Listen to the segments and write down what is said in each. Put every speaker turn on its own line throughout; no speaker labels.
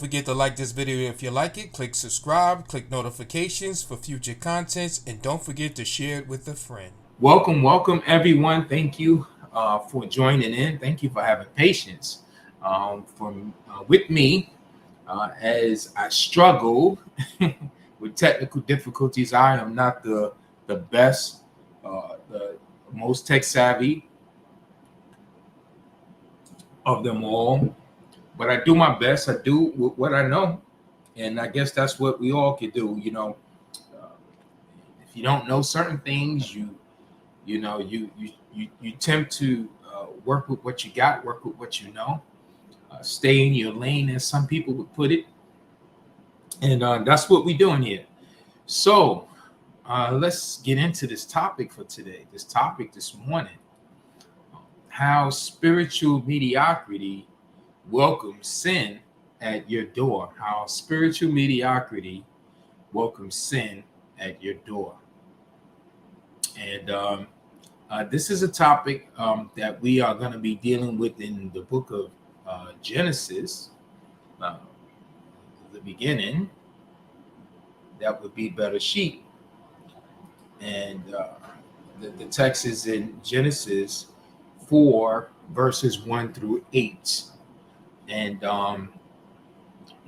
forget to like this video if you like it. Click subscribe, click notifications for future contents, and don't forget to share it with a friend.
Welcome, everyone. Thank you for joining in. Thank you for having patience with me as I struggle with technical difficulties. I am not the best, the most tech savvy of them all, but I do my best. I do what I know, and I guess that's what we all could do. If you don't know certain things, you attempt to work with what you got, work with what you know, stay in your lane, as some people would put it, and that's what we're doing here. So let's get into this topic for today. This topic this morning: how spiritual mediocrity welcomes sin at your door. How spiritual mediocrity welcomes sin at your door. And this is a topic that we are going to be dealing with in the book of Genesis, the beginning. That would be better sheep. And the text is in Genesis 4, verses 1 through 8. And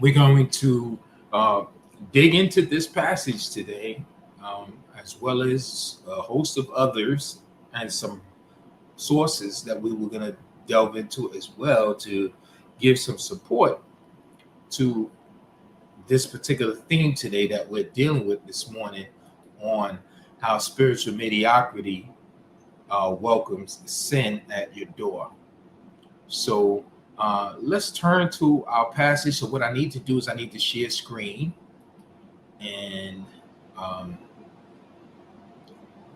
we're going to dig into this passage today, as well as a host of others and some sources that we were going to delve into as well to give some support to this particular theme today that we're dealing with this morning, on how spiritual mediocrity welcomes sin at your door. So let's turn to our passage. So what I need to do is I need to share screen, and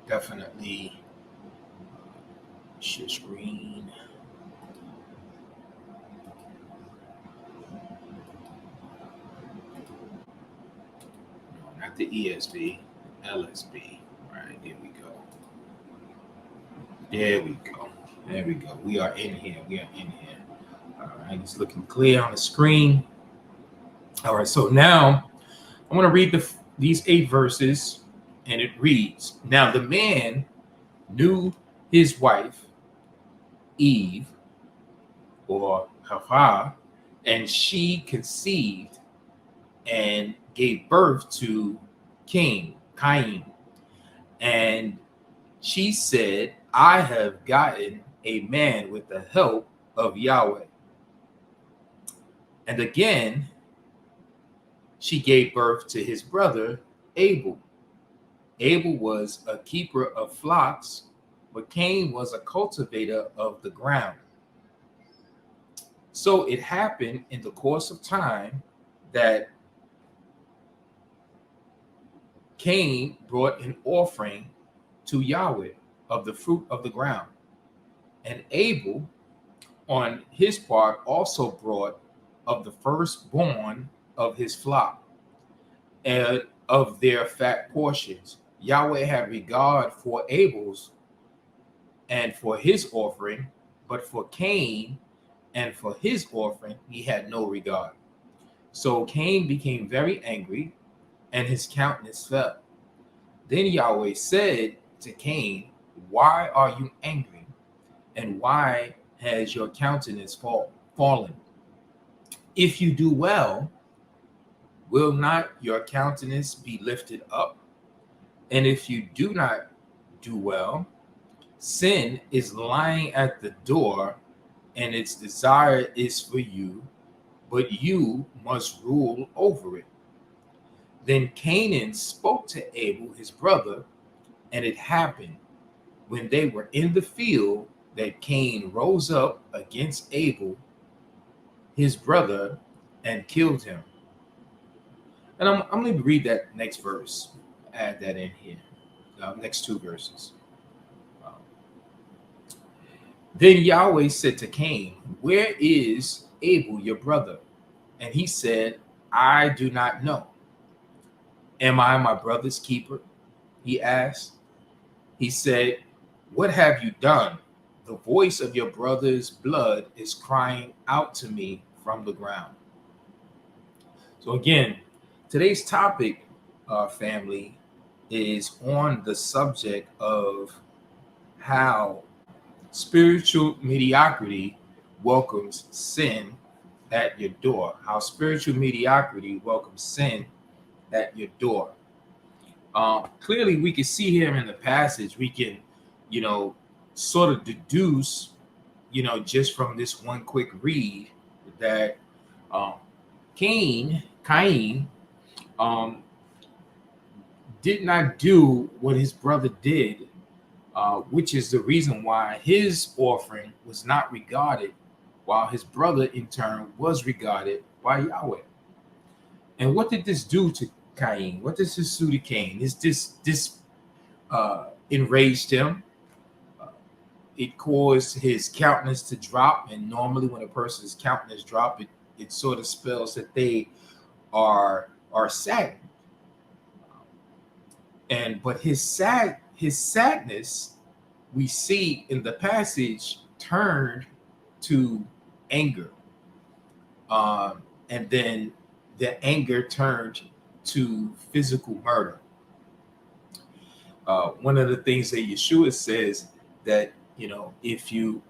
definitely share screen. No, not the ESV, LSB. Right, there we go. There we go. There we go. We are in here. All right, it's looking clear on the screen. All right, so now I'm going to read these 8 verses, and it reads: Now the man knew his wife, Eve, or Hava, and she conceived and gave birth to Cain. And she said, I have gotten a man with the help of Yahweh. And again, she gave birth to his brother Abel. Abel was a keeper of flocks, but Cain was a cultivator of the ground. So it happened in the course of time that Cain brought an offering to Yahweh of the fruit of the ground. And Abel, on his part, also brought of the firstborn of his flock and of their fat portions. Yahweh had regard for Abel's and for his offering, but for Cain and for his offering he had no regard. So Cain became very angry, and his countenance fell. Then Yahweh said to Cain, why are you angry? And why has your countenance fallen? If you do well, will not your countenance be lifted up? And if you do not do well, sin is lying at the door, and its desire is for you, but you must rule over it. Then Canaan spoke to Abel, his brother, and it happened when they were in the field that Cain rose up against Abel, his brother, and killed him. And I'm going to read that next verse, add that in here, next 2 verses. Then Yahweh said to Cain, where is Abel, your brother? And he said, I do not know. Am I my brother's keeper? He asked. He said, what have you done? The voice of your brother's blood is crying out to me from the ground. So again, today's topic, family, is on the subject of how spiritual mediocrity welcomes sin at your door. How spiritual mediocrity welcomes sin at your door. Clearly, we can see here in the passage, we can, sort of deduce, just from this one quick read that Cain did not do what his brother did, which is the reason why his offering was not regarded, while his brother in turn was regarded by Yahweh. And what did this do to Cain? What does this do to Cain? This enraged him. It caused his countenance to drop, and normally when a person's countenance drop, it sort of spells that they are saddened. But his sadness, we see in the passage, turned to anger, and then the anger turned to physical murder. One of the things that Yeshua says that if you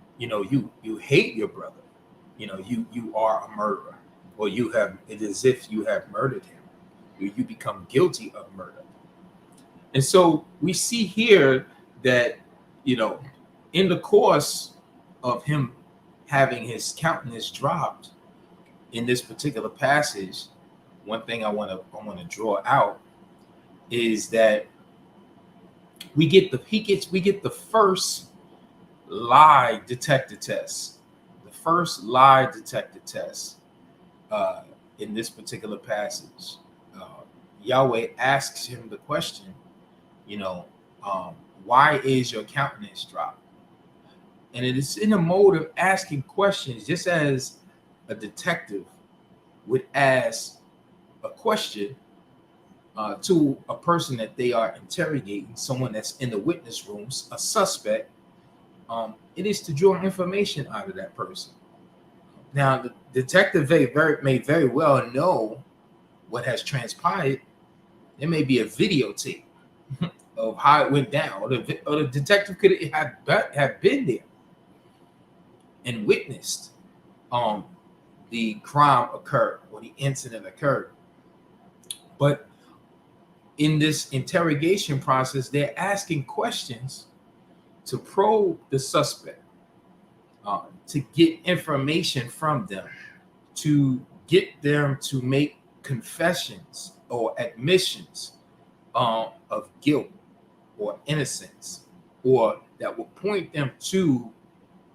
hate your brother, you are a murderer, or it is as if you have murdered him. You become guilty of murder. And so we see here that, in the course of him having his countenance dropped in this particular passage, one thing I want to draw out is that we get the first lie detector test. The first lie detector test in this particular passage. Yahweh asks him the question, why is your countenance dropped? And it is in the mode of asking questions, just as a detective would ask a question to a person that they are interrogating, someone that's in the witness rooms, a suspect. It is to draw information out of that person. Now, the detective may very well know what has transpired. There may be a videotape of how it went down, or the detective could have been there and witnessed the crime occurred, or the incident occurred. But in this interrogation process, they're asking questions to probe the suspect, to get information from them, to get them to make confessions or admissions of guilt or innocence, or that will point them to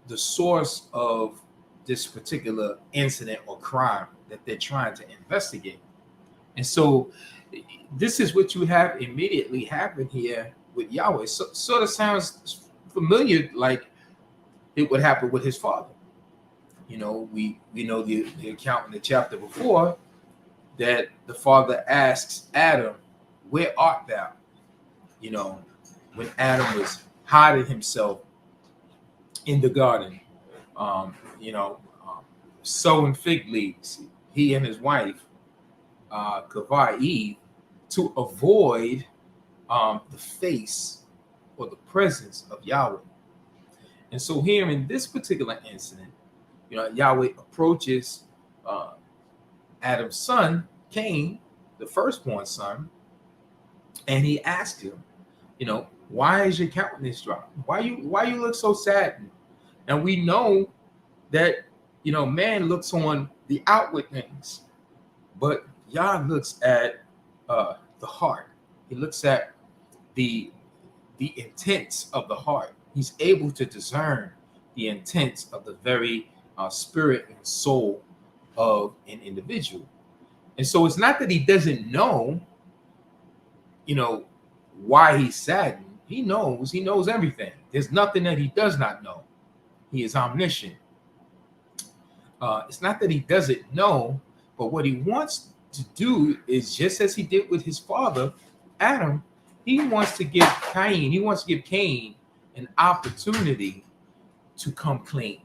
the source of this particular incident or crime that they're trying to investigate. And so this is what you have immediately happen here with Yahweh. So, sort of sounds familiar, like it would happen with his father. We know the account in the chapter before that the father asks Adam, "Where art thou?" When Adam was hiding himself in the garden, sowing fig leaves, he and his wife, Kavai Eve, to avoid the face or the presence of Yahweh. And so here in this particular incident, Yahweh approaches Adam's son, Cain, the firstborn son, and he asks him, why is your countenance dropped? Why you look so sad? And we know that, man looks on the outward things, but Yah looks at the heart. He looks at the intents of the heart. He's able to discern the intents of the very spirit and soul of an individual. And so it's not that he doesn't know, why he's saddened. He knows everything. There's nothing that he does not know. He is omniscient. It's not that he doesn't know, but what he wants to do is, just as he did with his father, Adam, he wants to give Cain an opportunity to come clean.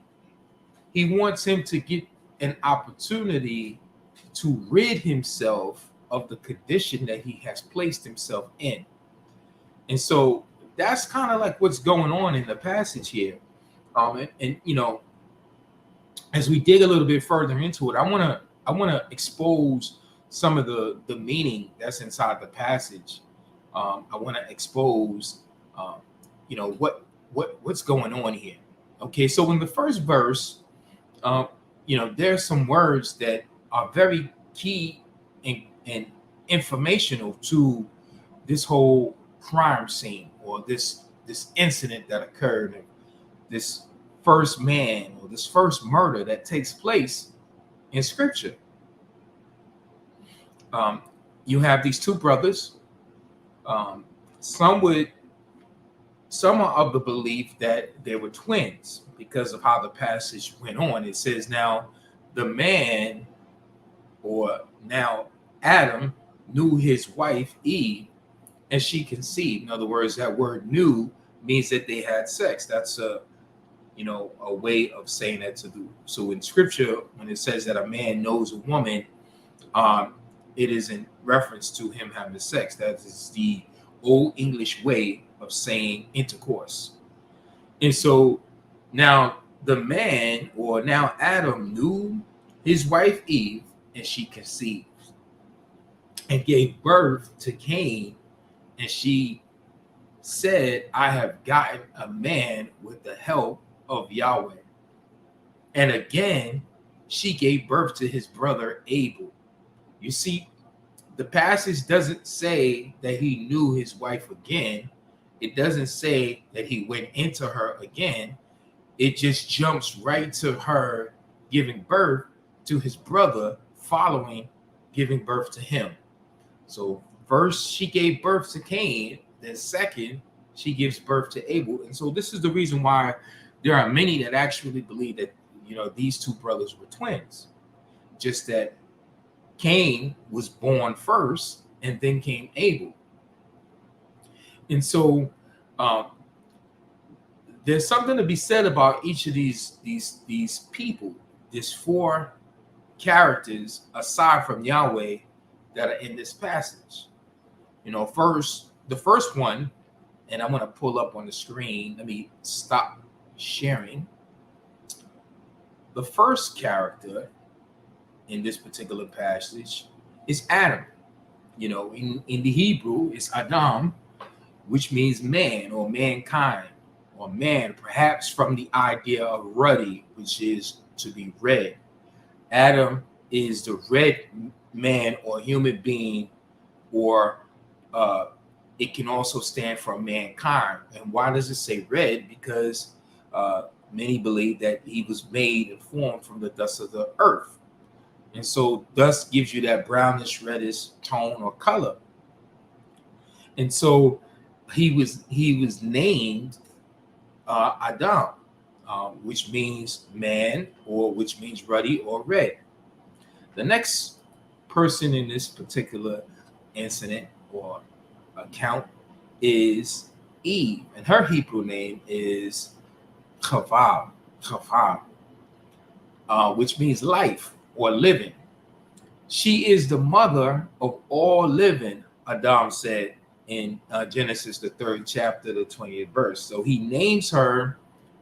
He wants him to get an opportunity to rid himself of the condition that he has placed himself in. And so that's kind of like what's going on in the passage here. And you know, as we dig a little bit further into it, I want to expose some of the meaning that's inside the passage. I want to expose, you know, what's going on here. Okay, so in the first verse, you know, there's some words that are very key and informational to this whole crime scene, or this incident that occurred, this first man, or this first murder that takes place in Scripture. You have these two brothers. Some are of the belief that they were twins because of how the passage went on. It says, now the man, or now Adam, knew his wife Eve, and she conceived. In other words, that word "knew" means that they had sex. That's a way of saying that to do. So in Scripture, when it says that a man knows a woman, it is in reference to him having sex. That is the Old English way of saying intercourse. And so now the man, or now Adam, knew his wife Eve, and she conceived and gave birth to Cain, and she said, I have gotten a man with the help of Yahweh. And again, she gave birth to his brother Abel. You see, the passage doesn't say that he knew his wife again. It doesn't say that he went into her again. It just jumps right to her giving birth to his brother, following giving birth to him. So first she gave birth to Cain, then second she gives birth to Abel. And so this is the reason why there are many that actually believe that, you know, these two brothers were twins. Just that Cain was born first, and then came Abel. And so there's something to be said about each of these people, these four characters aside from Yahweh that are in this passage. You know, the first one, and I'm going to pull up on the screen. Let me stop sharing. The first character in this particular passage is Adam. You know, in the Hebrew, it's Adam, which means man or mankind or man, perhaps from the idea of ruddy, which is to be red. Adam is the red man or human being, or it can also stand for mankind. And why does it say red? Because many believe that he was made and formed from the dust of the earth. And so dust gives you that brownish reddish tone or color. And so he was named Adam, which means man, or which means ruddy or red. The next person in this particular incident or account is Eve, and her Hebrew name is Chava, which means life or living. She is the mother of all living, Adam said in Genesis, the 3rd chapter, the 20th verse. So he names her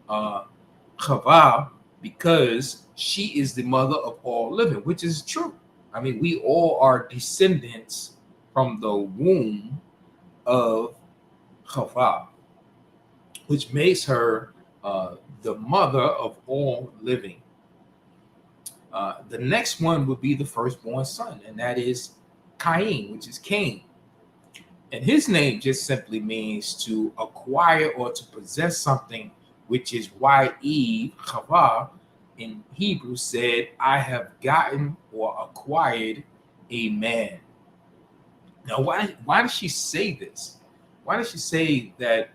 Chava because she is the mother of all living, which is true. I mean, we all are descendants from the womb of Chava, which makes her the mother of all living. The next one would be the firstborn son, and that is Cain, which is Cain. And his name just simply means to acquire or to possess something, which is why Eve, Chava, in Hebrew said, I have gotten or acquired a man. Now, why does she say this? Why does she say that,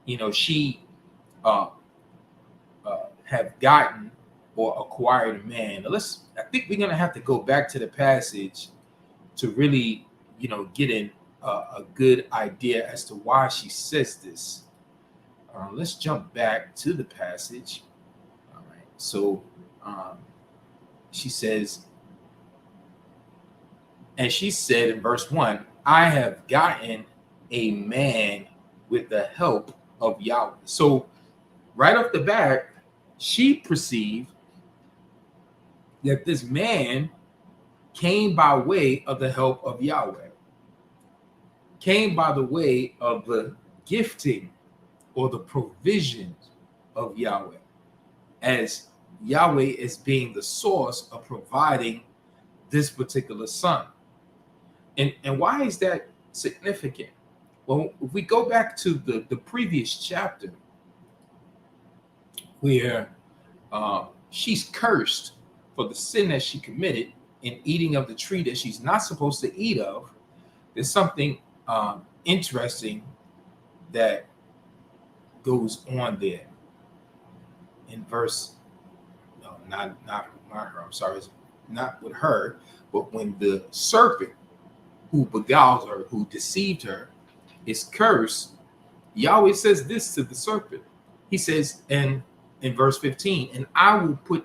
you know, she have gotten or acquired a man? Now I think we're going to have to go back to the passage to really, you know, get in a good idea as to why she says this. Let's jump back to the passage. All right. So she says, And she said in verse 1, I have gotten a man with the help of Yahweh. So right off the bat, she perceived that this man came by way of the help of Yahweh, came by the way of the gifting or the provisions of Yahweh, as Yahweh is being the source of providing this particular son. And why is that significant? Well, if we go back to the previous chapter where she's cursed for the sin that she committed in eating of the tree that she's not supposed to eat of, there's something interesting that goes on there in verse, no, not her, I'm sorry, it's not with her, but when the serpent who beguiled her, who deceived her, is cursed, Yahweh says this to the serpent. He says, and in verse 15, and I will put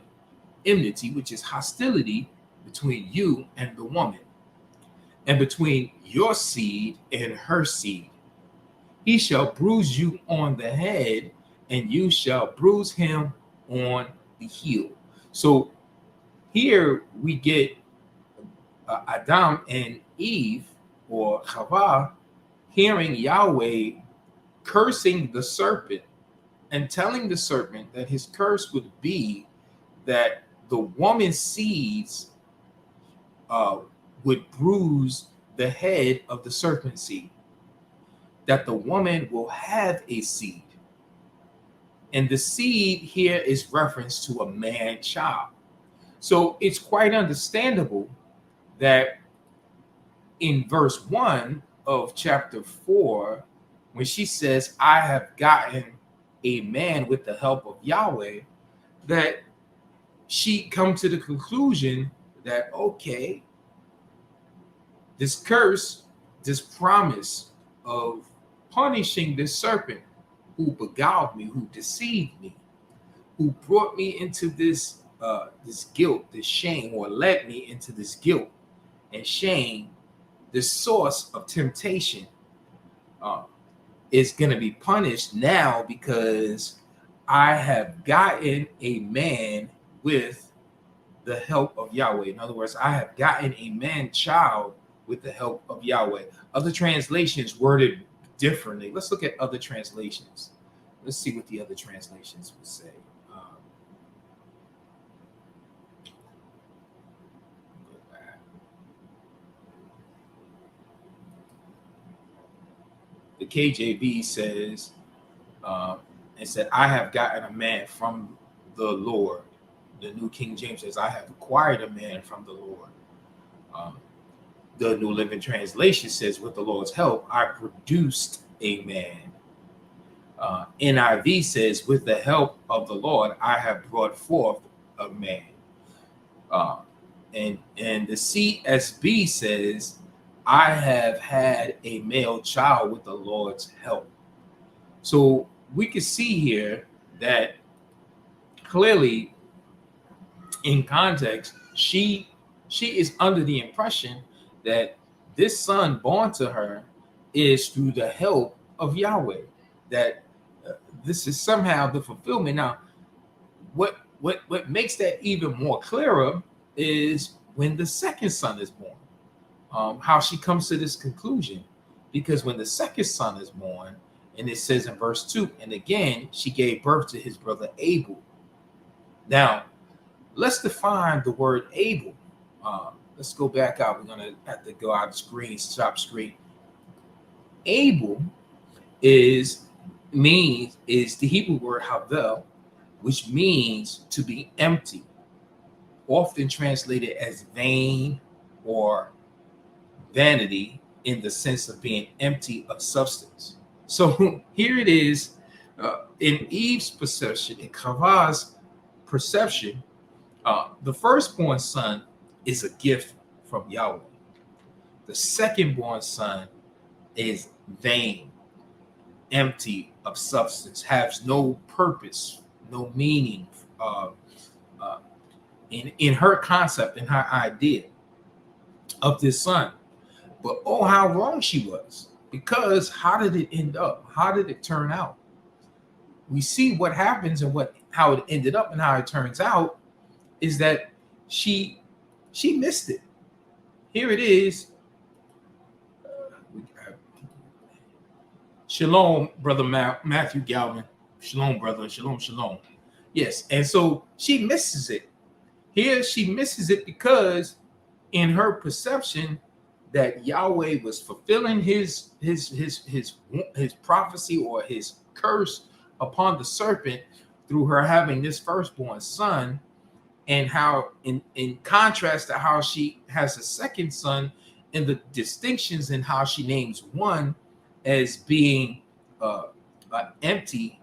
enmity, which is hostility, between you and the woman, and between your seed and her seed. He shall bruise you on the head, and you shall bruise him on the heel. So here we get Adam and Eve, or Chava, hearing Yahweh cursing the serpent and telling the serpent that his curse would be that the woman's seeds would bruise the head of the serpent seed, that the woman will have a seed. And the seed here is reference to a man child. So it's quite understandable that in verse 1 of chapter 4, when she says, I have gotten a man with the help of Yahweh, that she come to the conclusion that, okay, this curse, this promise of punishing this serpent who beguiled me, who deceived me, who brought me into this guilt, this shame, or led me into this guilt and shame, the source of temptation, is going to be punished now because I have gotten a man with the help of Yahweh. In other words, I have gotten a man child with the help of Yahweh. Other translations worded differently. Let's look at other translations. Let's see what the other translations would say. The KJV says, it said, I have gotten a man from the Lord. The New King James says, I have acquired a man from the Lord. The New Living Translation says, with the Lord's help, I produced a man. NIV says, with the help of the Lord, I have brought forth a man. And the CSB says, I have had a male child with the Lord's help. So we can see here that clearly in context, she is under the impression that this son born to her is through the help of Yahweh, that this is somehow the fulfillment. Now, what makes that even more clearer is when the second son is born. How she comes to this conclusion, because when the second son is born, and it says in verse 2, and again she gave birth to his brother Abel. Now let's define the word Abel. Let's go back out. We're gonna have to go out of screen, stop screen. Abel is the Hebrew word havel, which means to be empty, often translated as vain or vanity, in the sense of being empty of substance. So here it is, in Eve's perception, in Chava's perception, the firstborn son is a gift from Yahweh. The secondborn son is vain, empty of substance, has no purpose, no meaning, in her concept, in her idea. of this son. But oh, how wrong she was. Because how did it end up? How did it turn out? We see what happens and how it ended up, and how it turns out is that she missed it. Here it is. Shalom, brother Matthew Galvin. Shalom, brother. Shalom, shalom. Yes, and so she misses it. Here she misses it because in her perception that Yahweh was fulfilling his prophecy or his curse upon the serpent through her having this firstborn son, and how in contrast to how she has a second son, and the distinctions in how she names one as being empty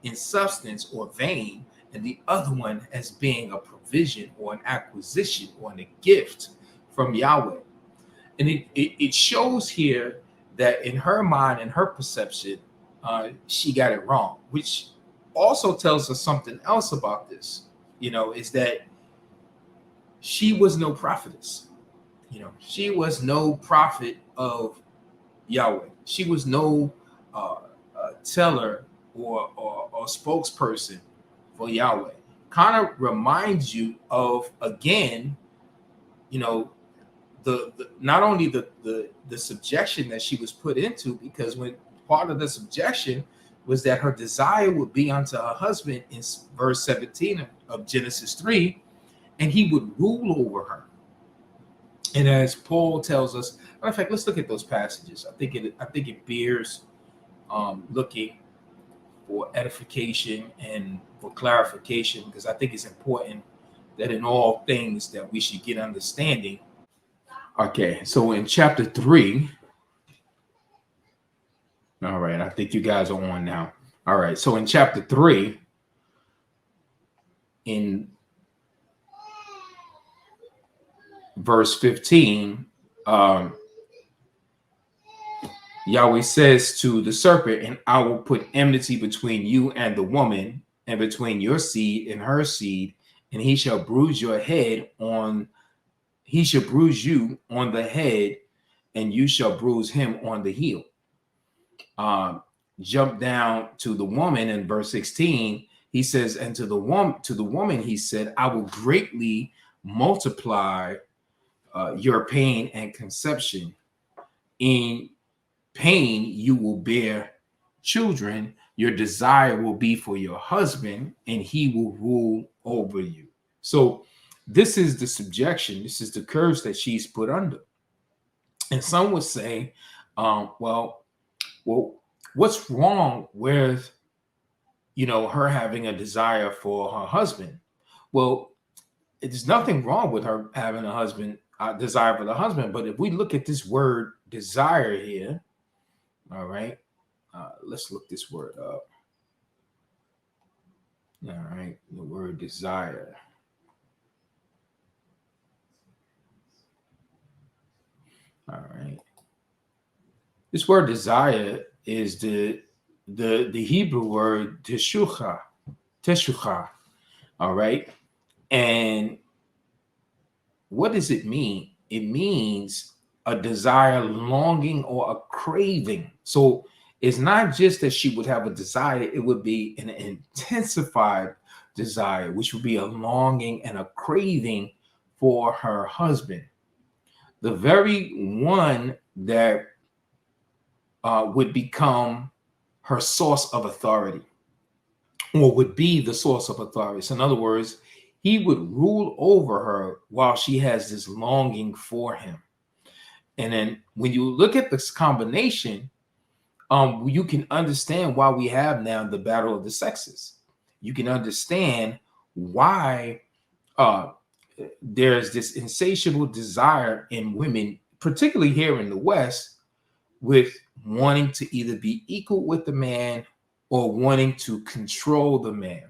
in substance or vain, and the other one as being a provision or an acquisition or a gift from Yahweh. And it shows here that in her mind and her perception, she got it wrong, which also tells us something else about this, is that she was no prophetess. She was no prophet of Yahweh. She was no teller or spokesperson for Yahweh. Kind of reminds you of, again, the not only the subjection that she was put into, because when part of the subjection was that her desire would be unto her husband in verse 17 of Genesis 3, and he would rule over her. And as Paul tells us, in fact, let's look at those passages. I think it bears looking for edification and for clarification, because I think it's important that in all things that we should get understanding. Okay, so in chapter 3, all right, I think you guys are on now. All right, so in chapter 3, in verse 15, Yahweh says to the serpent, and I will put enmity between you and the woman, and between your seed and her seed, and he shall bruise you on the head, and you shall bruise him on the heel. Jump down to the woman in verse 16. He says, and to the woman, he said, I will greatly multiply your pain and conception. In pain, you will bear children. Your desire will be for your husband, and he will rule over you. So this is the subjection. This is the curse that she's put under. And some would say, well, what's wrong with, her having a desire for her husband? Well, there's nothing wrong with her having a desire for the husband. But if we look at this word desire here, all right, let's look this word up. All right, the word desire. All right. This word desire is the Hebrew word teshucha. All right. And what does it mean? It means a desire, longing, or a craving. So it's not just that she would have a desire, it would be an intensified desire, which would be a longing and a craving for her husband. The very one that would become her source of authority, or would be the source of authority. So in other words, he would rule over her while she has this longing for him. And then when you look at this combination, you can understand why we have now the battle of the sexes. You can understand why there's this insatiable desire in women, particularly here in the West, with wanting to either be equal with the man or wanting to control the man,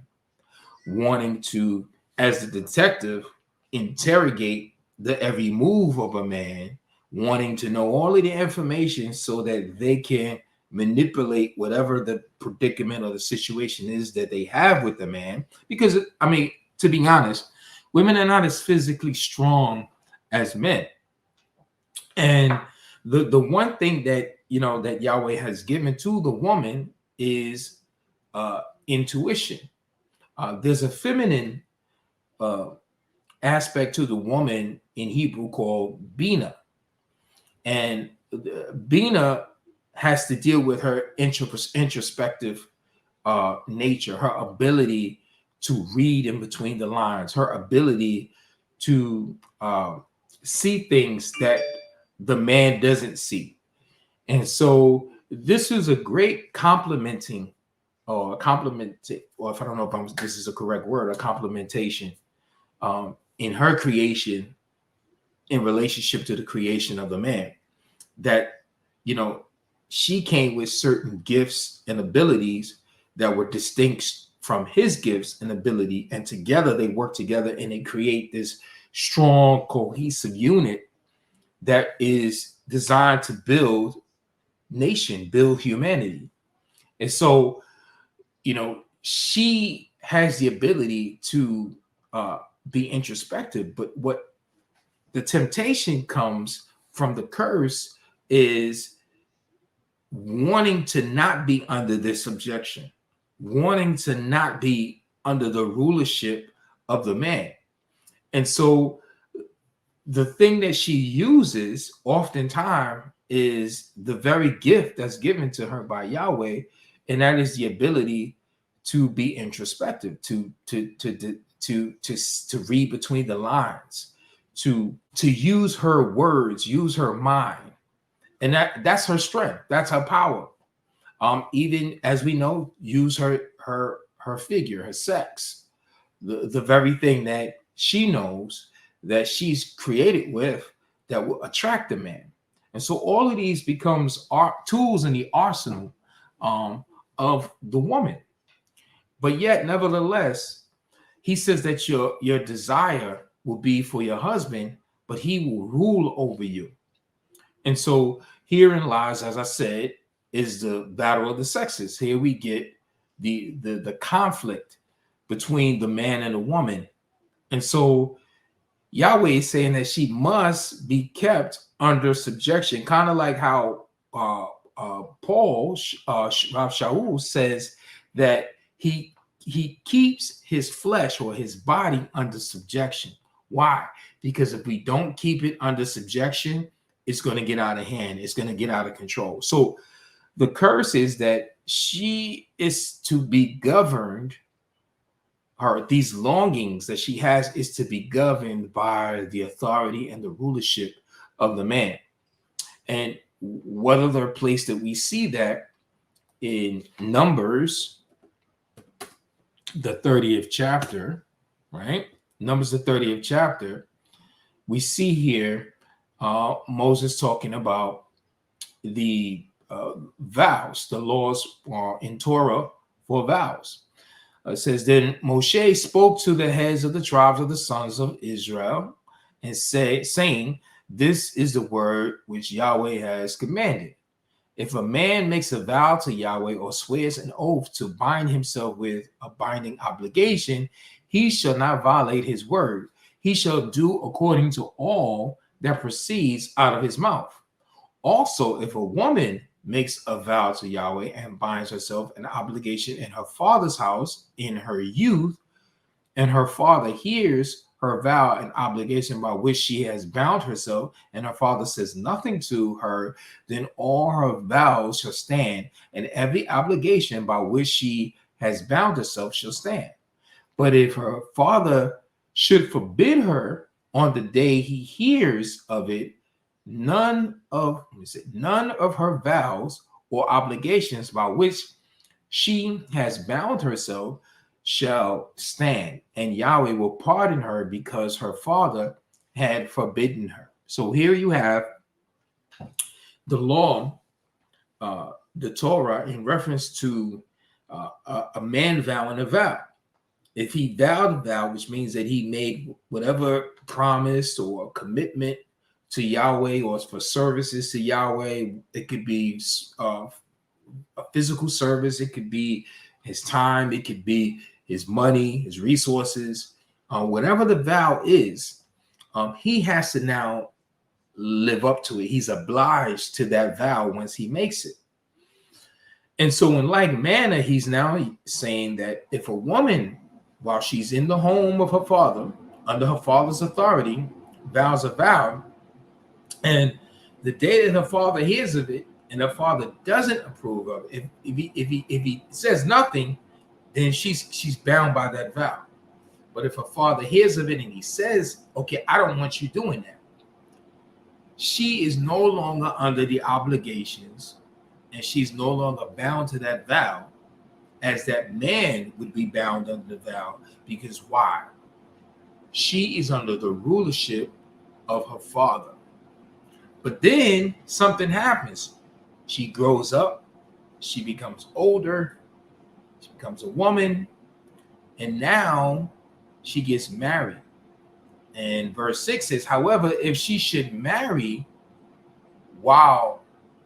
wanting to, as the detective, interrogate the every move of a man, wanting to know all of the information so that they can manipulate whatever the predicament or the situation is that they have with the man. Because, I mean, to be honest, women are not as physically strong as men. And the one thing that that Yahweh has given to the woman is intuition. There's a feminine aspect to the woman in Hebrew called Bina, and Bina has to deal with her introspective nature, her ability to read in between the lines, her ability to see things that the man doesn't see. And so this is a great complementing or if I don't know if this is a correct word, a complementation in her creation in relationship to the creation of the man. That, she came with certain gifts and abilities that were distinct from his gifts and ability, and together they work together and they create this strong, cohesive unit that is designed to build nation, build humanity. And so, she has the ability to be introspective, but what the temptation comes from the curse is wanting to not be under this subjection, wanting to not be under the rulership of the man. And so the thing that she uses oftentimes is the very gift that's given to her by Yahweh, and that is the ability to be introspective, to read between the lines, to use her words, use her mind. And that's her strength, that's her power. Even as we know, use her figure, her sex, the very thing that she knows that she's created with that will attract the man. And so all of these becomes tools in the arsenal of the woman. But yet, nevertheless, he says that your desire will be for your husband, but he will rule over you. And so herein lies, as I said, is the battle of the sexes. Here we get the conflict between the man and the woman. And so Yahweh is saying that she must be kept under subjection, kind of like how Paul, Shaul says that he keeps his flesh or his body under subjection. Why? Because if we don't keep it under subjection, it's going to get out of hand. It's going to get out of control. So the curse is that she is to be governed. These longings that she has is to be governed by the authority and the rulership of the man. And what other place that we see that in Numbers, the 30th chapter, right? Numbers, the 30th chapter, we see here Moses talking about the vows, the laws in Torah for vows. It says, then Moshe spoke to the heads of the tribes of the sons of Israel and saying, this is the word which Yahweh has commanded. If a man makes a vow to Yahweh or swears an oath to bind himself with a binding obligation, he shall not violate his word. He shall do according to all that proceeds out of his mouth. Also, if a woman makes a vow to Yahweh and binds herself an obligation in her father's house in her youth, and her father hears her vow and obligation by which she has bound herself, and her father says nothing to her, then all her vows shall stand, and every obligation by which she has bound herself shall stand. But if her father should forbid her on the day he hears of it, none of her vows or obligations by which she has bound herself shall stand, and Yahweh will pardon her because her father had forbidden her. So here you have the law, the Torah, in reference to a man vowing a vow. If he vowed a vow, which means that he made whatever promise or commitment to Yahweh or for services to Yahweh, it could be a physical service, it could be his time, it could be his money, his resources, whatever the vow is, he has to now live up to it. He's obliged to that vow once he makes it. And so in like manner, he's now saying that if a woman, while she's in the home of her father, under her father's authority, vows a vow, and the day that her father hears of it and her father doesn't approve of it, if he says nothing, then she's bound by that vow. But if her father hears of it and he says, okay, I don't want you doing that, she is no longer under the obligations, and she's no longer bound to that vow as that man would be bound under the vow. Because why? She is under the rulership of her father. But then something happens. She grows up, she becomes older, she becomes a woman, and now she gets married. And verse 6 says, however, if she should marry while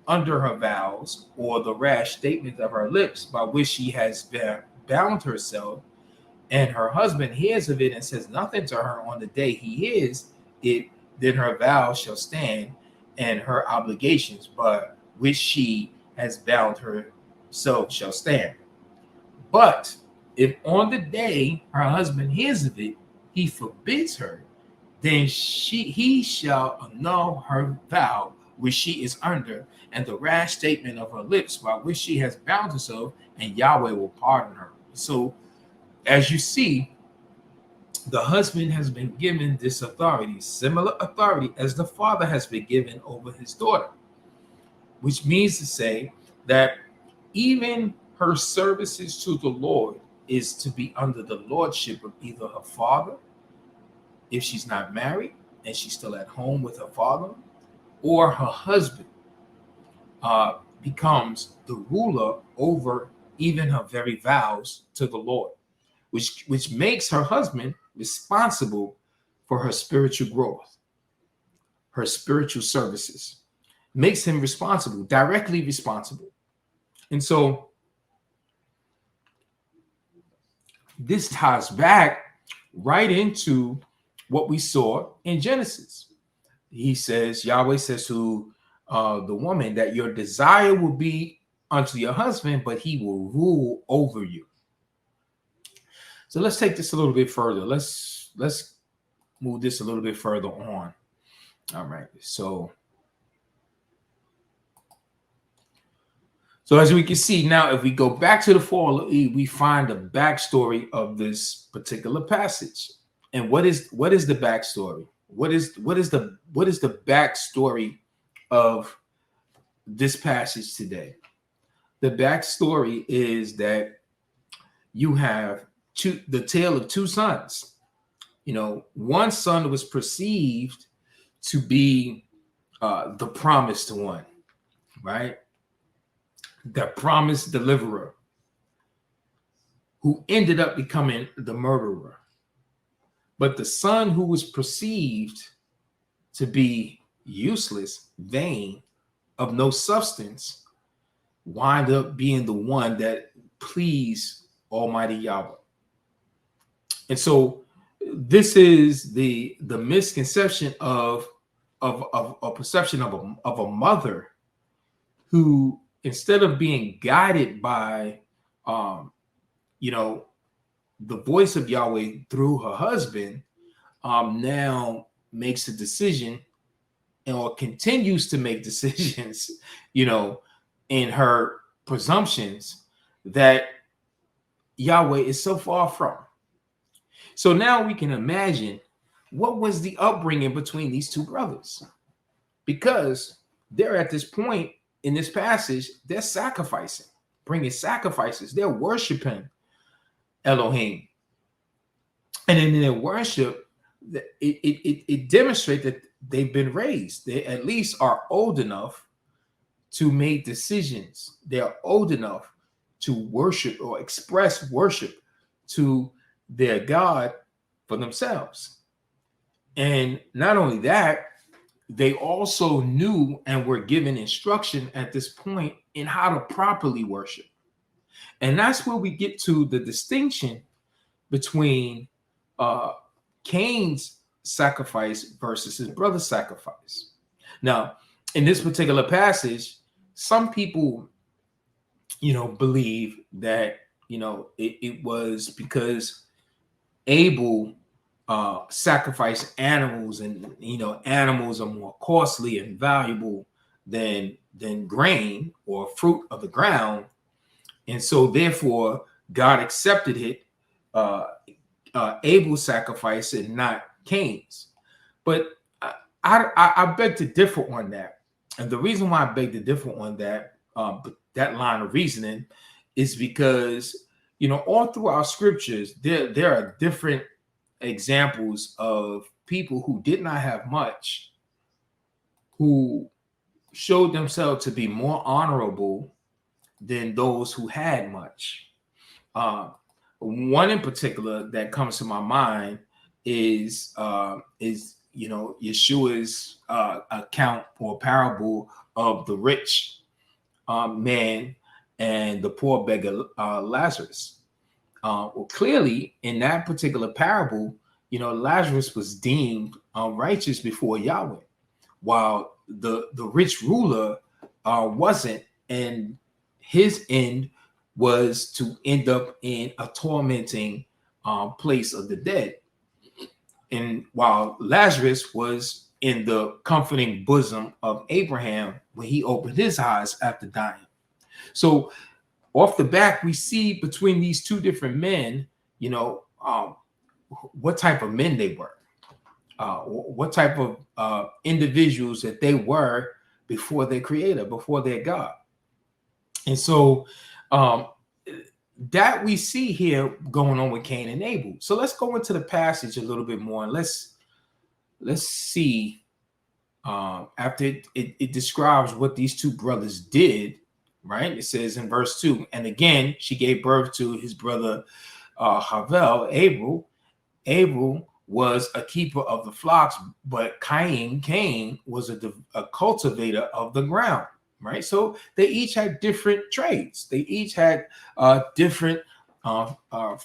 under her vows, or the rash statement of her lips by which she has bound herself, and her husband hears of it and says nothing to her on the day he hears it, then her vows shall stand, and her obligations by which she has bound herself shall stand. But if on the day her husband hears of it, he forbids her, then he shall annul her vow which she is under, and the rash statement of her lips by which she has bound herself, and Yahweh will pardon her. So, as you see, the husband has been given this authority, similar authority as the father has been given over his daughter, which means to say that even her services to the Lord is to be under the lordship of either her father, if she's not married and she's still at home with her father, or her husband becomes the ruler over even her very vows to the Lord, which makes her husband responsible for her spiritual growth, her spiritual services, makes him responsible, directly responsible. And so this ties back right into what we saw in Genesis. He says, Yahweh says to the woman that your desire will be unto your husband, but he will rule over you. So let's take this a little bit further. Let's move this a little bit further on. All right. So as we can see now, if we go back to the fall of Eve, we find the backstory of this particular passage. And what is the backstory? What is the backstory of this passage today? The backstory is that you have the tale of two sons. You know, one son was perceived to be the promised one, right? The promised deliverer, who ended up becoming the murderer. But the son who was perceived to be useless, vain, of no substance, wind up being the one that pleased Almighty Yahweh. And so this is the misconception of a perception of a mother who, instead of being guided by the voice of Yahweh through her husband, now makes a decision or continues to make decisions, in her presumptions that Yahweh is so far from. So now we can imagine what was the upbringing between these two brothers, because they're at this point in this passage, they're sacrificing, bringing sacrifices, they're worshiping Elohim. And in their worship, it demonstrates that they've been raised. They at least are old enough to make decisions. They are old enough to worship or express worship to their God for themselves. And not only that, they also knew and were given instruction at this point in how to properly worship. And that's where we get to the distinction between Cain's sacrifice versus his brother's sacrifice. Now, in this particular passage, some people, believe that, it was because Abel sacrificed animals, and animals are more costly and valuable than grain or fruit of the ground, and so therefore God accepted it, Abel's sacrifice and not Cain's. But I beg to differ on that, and the reason why I beg to differ on that, that line of reasoning, is because all through our scriptures there are different examples of people who did not have much, who showed themselves to be more honorable than those who had much. One in particular that comes to my mind is Yeshua's account or parable of the rich man and the poor beggar Lazarus. Well, clearly in that particular parable, Lazarus was deemed righteous before Yahweh, while the rich ruler wasn't, and his end was to end up in a tormenting place of the dead. And while Lazarus was in the comforting bosom of Abraham when he opened his eyes after dying. So off the back, we see between these two different men, what type of men they were, what type of individuals that they were before their creator, before their God. And so that we see here going on with Cain and Abel. So let's go into the passage a little bit more, and let's see, after it describes what these two brothers did, right? It says in verse 2, and again, she gave birth to his brother Abel. Abel was a keeper of the flocks, but Cain was a cultivator of the ground, right? So they each had different trades. They each had different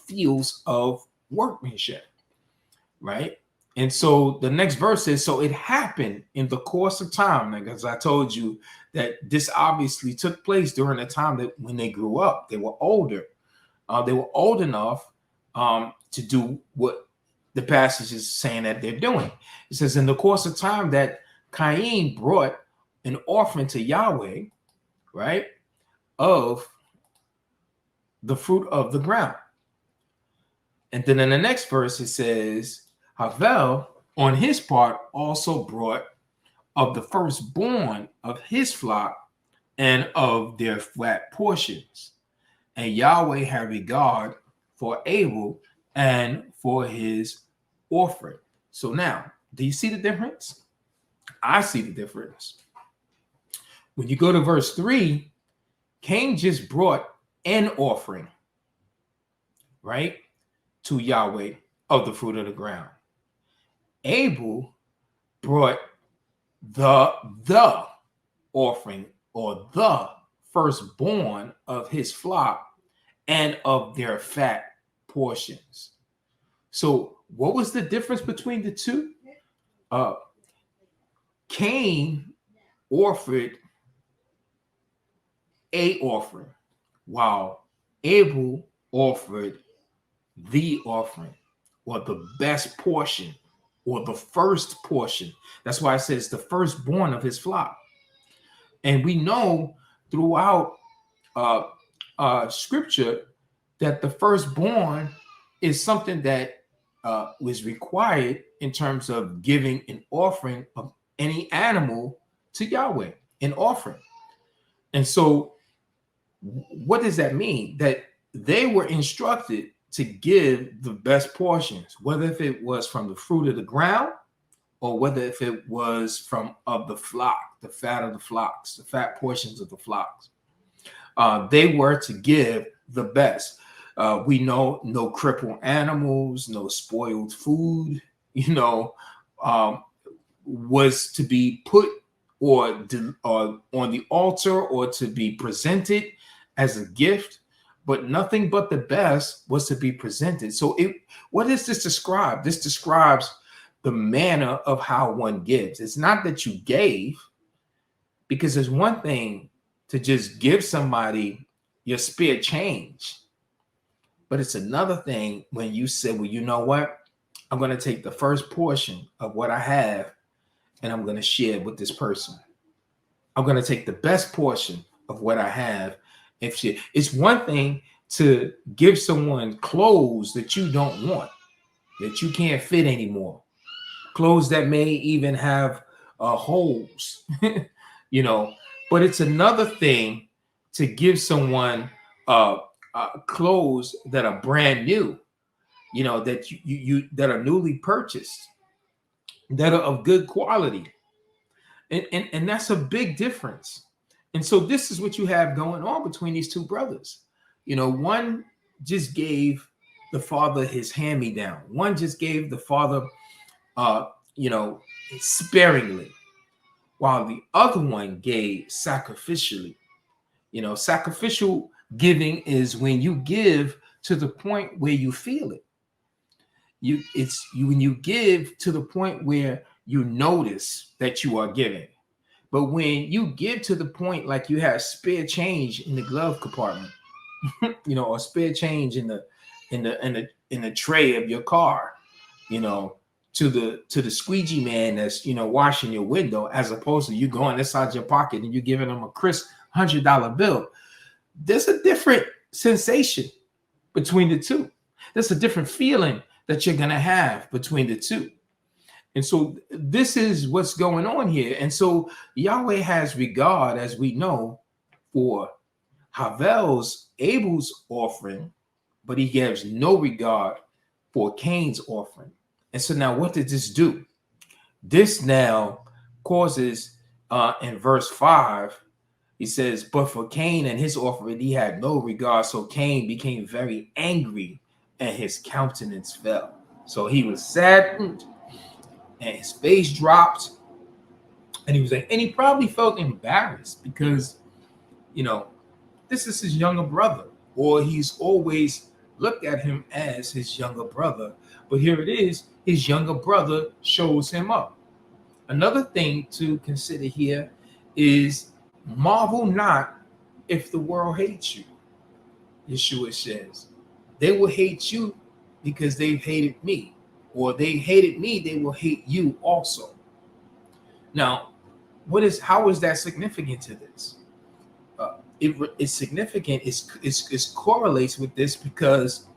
fields of workmanship, right? And so the next verse says, so it happened in the course of time, like as I told you, that this obviously took place during the time that when they grew up, they were older. They were old enough to do what the passage is saying that they're doing. It says, in the course of time that Cain brought an offering to Yahweh, right, of the fruit of the ground. And then in the next verse, it says, Abel, on his part, also brought of the firstborn of his flock and of their fat portions. And Yahweh had regard for Abel and for his offering. So now, do you see the difference? I see the difference. When you go to verse 3, Cain just brought an offering, right, to Yahweh of the fruit of the ground. Abel brought the offering, or the firstborn of his flock and of their fat portions. So what was the difference between the two? Cain offered a offering, while Abel offered the offering, or the best portion, or the first portion. That's why it says the firstborn of his flock. And we know throughout scripture that the firstborn is something that was required in terms of giving an offering of any animal to Yahweh, an offering. And so what does that mean? That they were instructed to give the best portions, whether if it was from the fruit of the ground or whether if it was from of the flock, the fat of the flocks, the fat portions of the flocks. They were to give the best. We know no crippled animals, no spoiled food, was to be put or on the altar or to be presented as a gift, but nothing but the best was to be presented. So what does this describe? This describes the manner of how one gives. It's not that you gave, because there's one thing to just give somebody your spare change, but it's another thing when you say, well, you know what? I'm going to take the first portion of what I have and I'm going to share it with this person. I'm going to take the best portion of what I have and share. It's one thing to give someone clothes that you don't want, that you can't fit anymore, clothes that may even have holes, but it's another thing to give someone clothes that are brand new, that you that are newly purchased, that are of good quality. And that's a big difference. And so this is what you have going on between these two brothers. One just gave the father his hand-me-down. One just gave the father, sparingly, while the other one gave sacrificially. Sacrificial giving is when you give to the point where you feel it. When you give to the point where you notice that you are giving. But when you give to the point like you have spare change in the glove compartment, or spare change in the tray of your car, to the squeegee man that's washing your window, as opposed to you going inside your pocket and you're giving them a crisp $100 bill. There's a different sensation between the two. There's a different feeling that you're gonna have between the two. And so this is what's going on here. And so Yahweh has regard, as we know, for Abel's offering, but he gives no regard for Cain's offering. And so now what did this do? This now causes, in verse 5, he says, but for Cain and his offering, he had no regard. So Cain became very angry and his countenance fell. So he was saddened and his face dropped. And he probably felt embarrassed because, this is his younger brother, or he's always looked at him as his younger brother. But here it is, his younger brother shows him up. Another thing to consider here is marvel not if the world hates you. Yeshua says, they will hate you because they've hated me, or they hated me, they will hate you also. Now, how is that significant to this? It's significant. It correlates with this because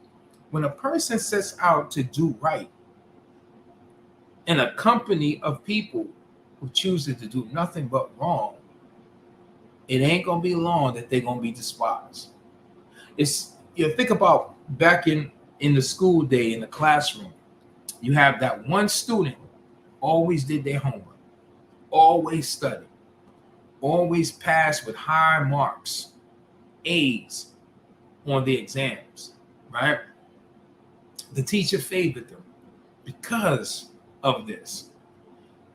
when a person sets out to do right in a company of people who chooses to do nothing but wrong, it ain't gonna be long that they're gonna be despised. Think about back in the school day, in the classroom, you have that one student always did their homework, always studied, always passed with high marks, A's on the exams, right? The teacher favored them because of this.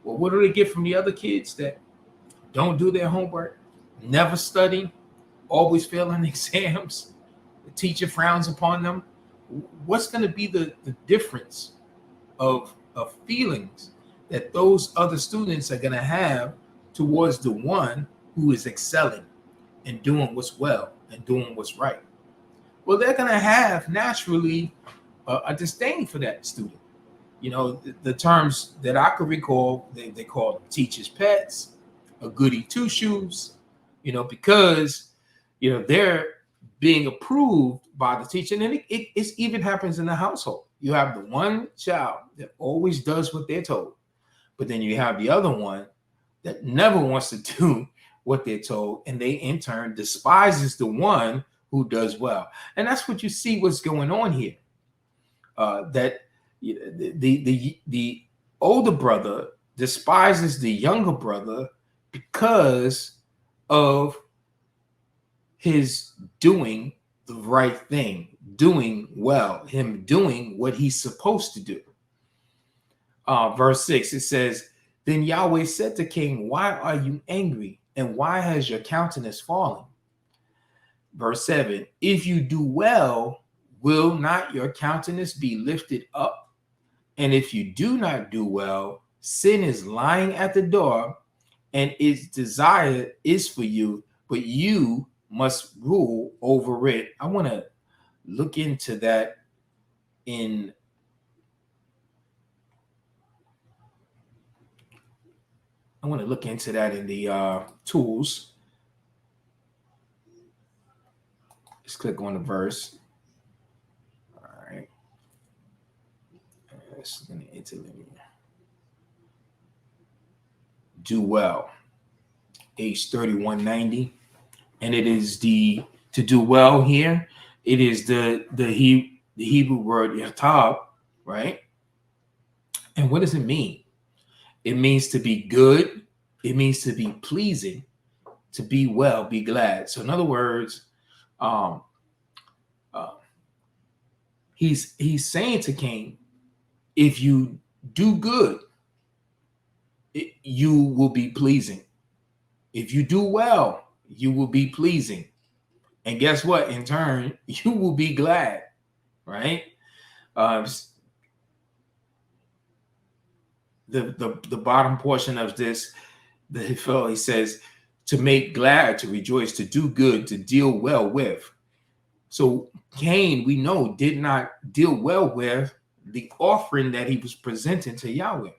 Well, what do they get from the other kids that don't do their homework, never study, always failing exams? The teacher frowns upon them. What's going to be the difference of feelings that those other students are going to have towards the one who is excelling and doing what's well and doing what's right? Well, they're going to have naturally a disdain for that student. The terms that I could recall, they call them teachers' pets, a goody two-shoes, because, they're being approved by the teacher. And then it even happens in the household. You have the one child that always does what they're told, but then you have the other one that never wants to do what they're told, and they in turn despises the one who does well. And that's what you see what's going on here. That the older brother despises the younger brother because of his doing the right thing, doing well, him doing what he's supposed to do. Verse 6, it says, then Yahweh said to Cain, why are you angry? And why has your countenance fallen? Verse 7, if you do well, will not your countenance be lifted up? And if you do not do well, sin is lying at the door, and its desire is for you, but you must rule over it. I want to look into that in the tools. Let's click on the verse. All right. Let's get into it. Do well. Age 3190. And it is to do well here. It is the Hebrew word yatab, right? And what does it mean? It means to be good. It means to be pleasing, to be well, be glad. So in other words, he's saying to Cain, if you do good, you will be pleasing. If you do well, you will be pleasing. And guess what? In turn, you will be glad, right? The bottom portion of this, he says, to make glad, to rejoice, to do good, to deal well with. So Cain, we know, did not deal well with the offering that he was presenting to Yahweh.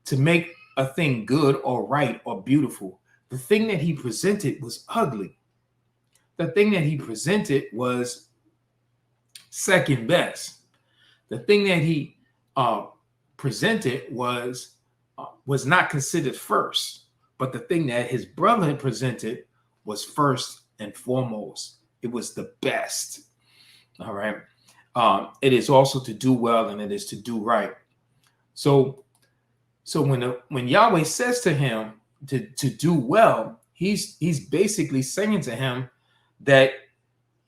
To make a thing good or right or beautiful, the thing that he presented was ugly. The thing that he presented was second best. The thing that he presented was not considered first, but the thing that his brother had presented was first and foremost. It was the best. All right. It is also to do well, and it is to do right. So when Yahweh says to him to do well, he's basically saying to him that,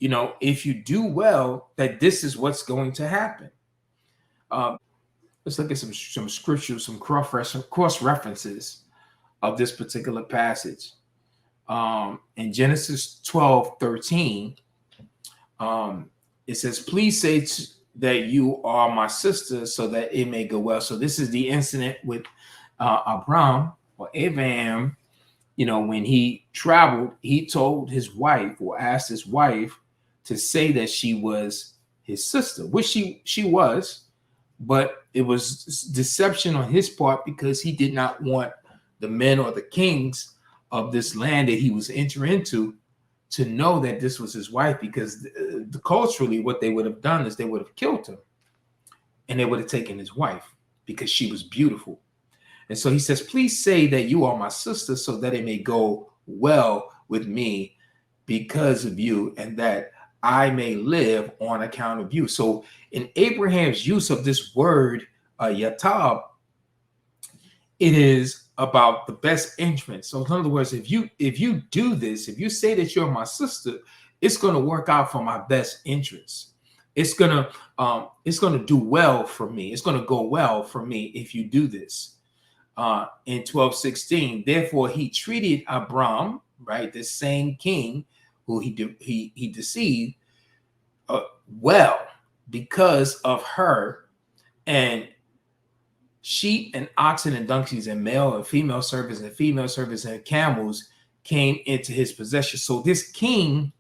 you know, if you do well, that this is what's going to happen. Let's look at some scriptures, some cross references of this particular passage. In Genesis 12:13, it says, please say that you are my sister so that it may go well. So this is the incident with Abraham, you know, when he traveled, he told his wife, or asked his wife, to say that she was his sister, which she was, but it was deception on his part because he did not want the men or the kings of this land that he was entering into to know that this was his wife, because culturally what they would have done is they would have killed him and they would have taken his wife because she was beautiful. And so he says, please say that you are my sister so that it may go well with me because of you, and that I may live on account of you. So in Abraham's use of this word, yatab, it is about the best interest. So in other words, if you do this, if you say that you're my sister, it's going to work out for my best interest. It's going to do well for me. It's going to go well for me if you do this. In 12:16, therefore he treated Abram, right, the same king who he deceived, well, because of her, and sheep and oxen and donkeys and male and female servants and camels came into his possession. So this king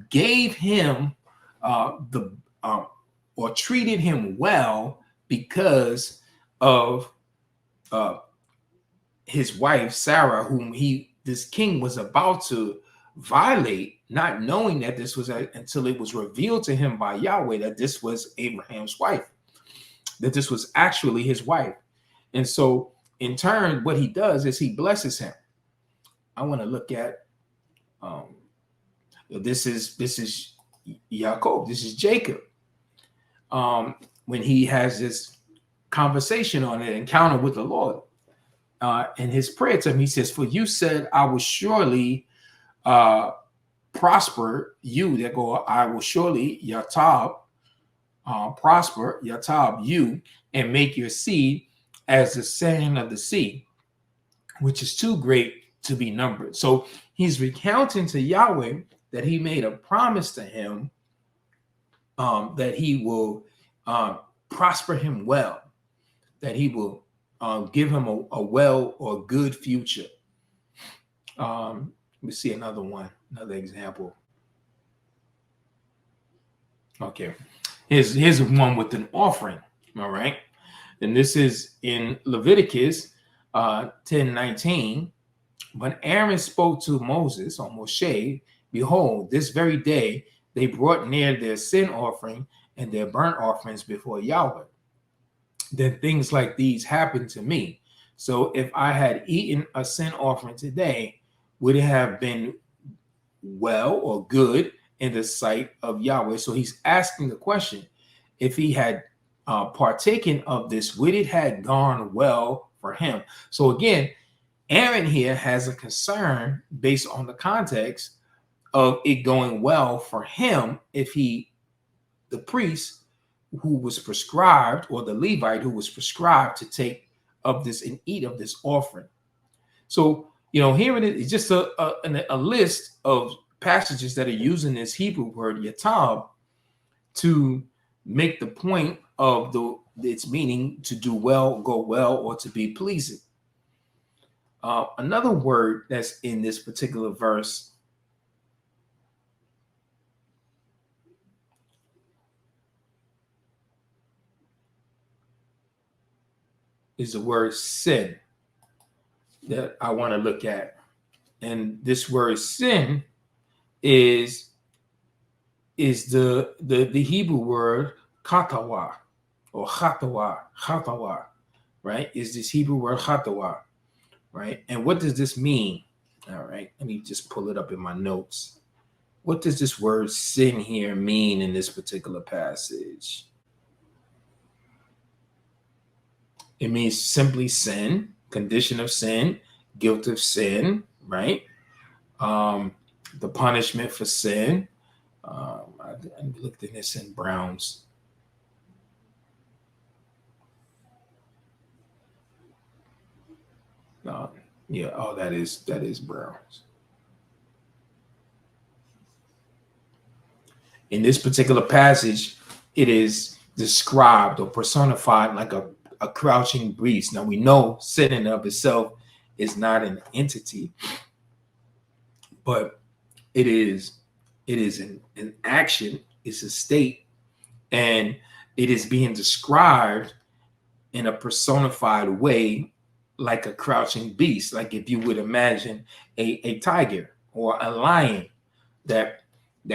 gave him or treated him well because of his wife Sarah, whom this king was about to violate, not knowing that this was until it was revealed to him by Yahweh that this was Abraham's wife, that this was actually his wife. And so in turn, what he does is he blesses him. I want to look at this is Yaakov, this is Jacob. When he has this conversation on an encounter with the Lord, in his prayer to him, he says, for you said, I will surely prosper you, that go, I will surely yatab, prosper yatab you, and make your seed as the sand of the sea, which is too great to be numbered. So he's recounting to Yahweh that he made a promise to him, that he will prosper him well. that he will give him a well or good future. Let me see another example. Okay, here's one with an offering. All right, and this is in Leviticus 10:19. When Aaron spoke to Moses or Moshe, behold, this very day they brought near their sin offering and their burnt offerings before Yahweh. Then things like these happened to me. So if I had eaten a sin offering today, would it have been well or good in the sight of Yahweh? So he's asking the question, if he had partaken of this, would it have gone well for him? So again, Aaron here has a concern based on the context of it going well for him if the priest who was prescribed, or the Levite who was prescribed to take of this and eat of this offering. So, here it is. It's just a list of passages that are using this Hebrew word yatab to make the point of its meaning to do well, go well, or to be pleasing. Another word that's in this particular verse is the word sin that I want to look at. And this word sin is the Hebrew word chatawa, or chatawa, right? Is this Hebrew word chatawa, right? And what does this mean? All right, let me just pull it up in my notes. What does this word sin here mean in this particular passage? It means simply sin, condition of sin, guilt of sin, right? The punishment for sin. I looked at this in Brown's. That is Brown's. In this particular passage, it is described or personified like a crouching beast. Now we know sin in and of itself is not an entity, but it is an action, it's a state, and it is being described in a personified way like a crouching beast. Like if you would imagine a tiger or a lion that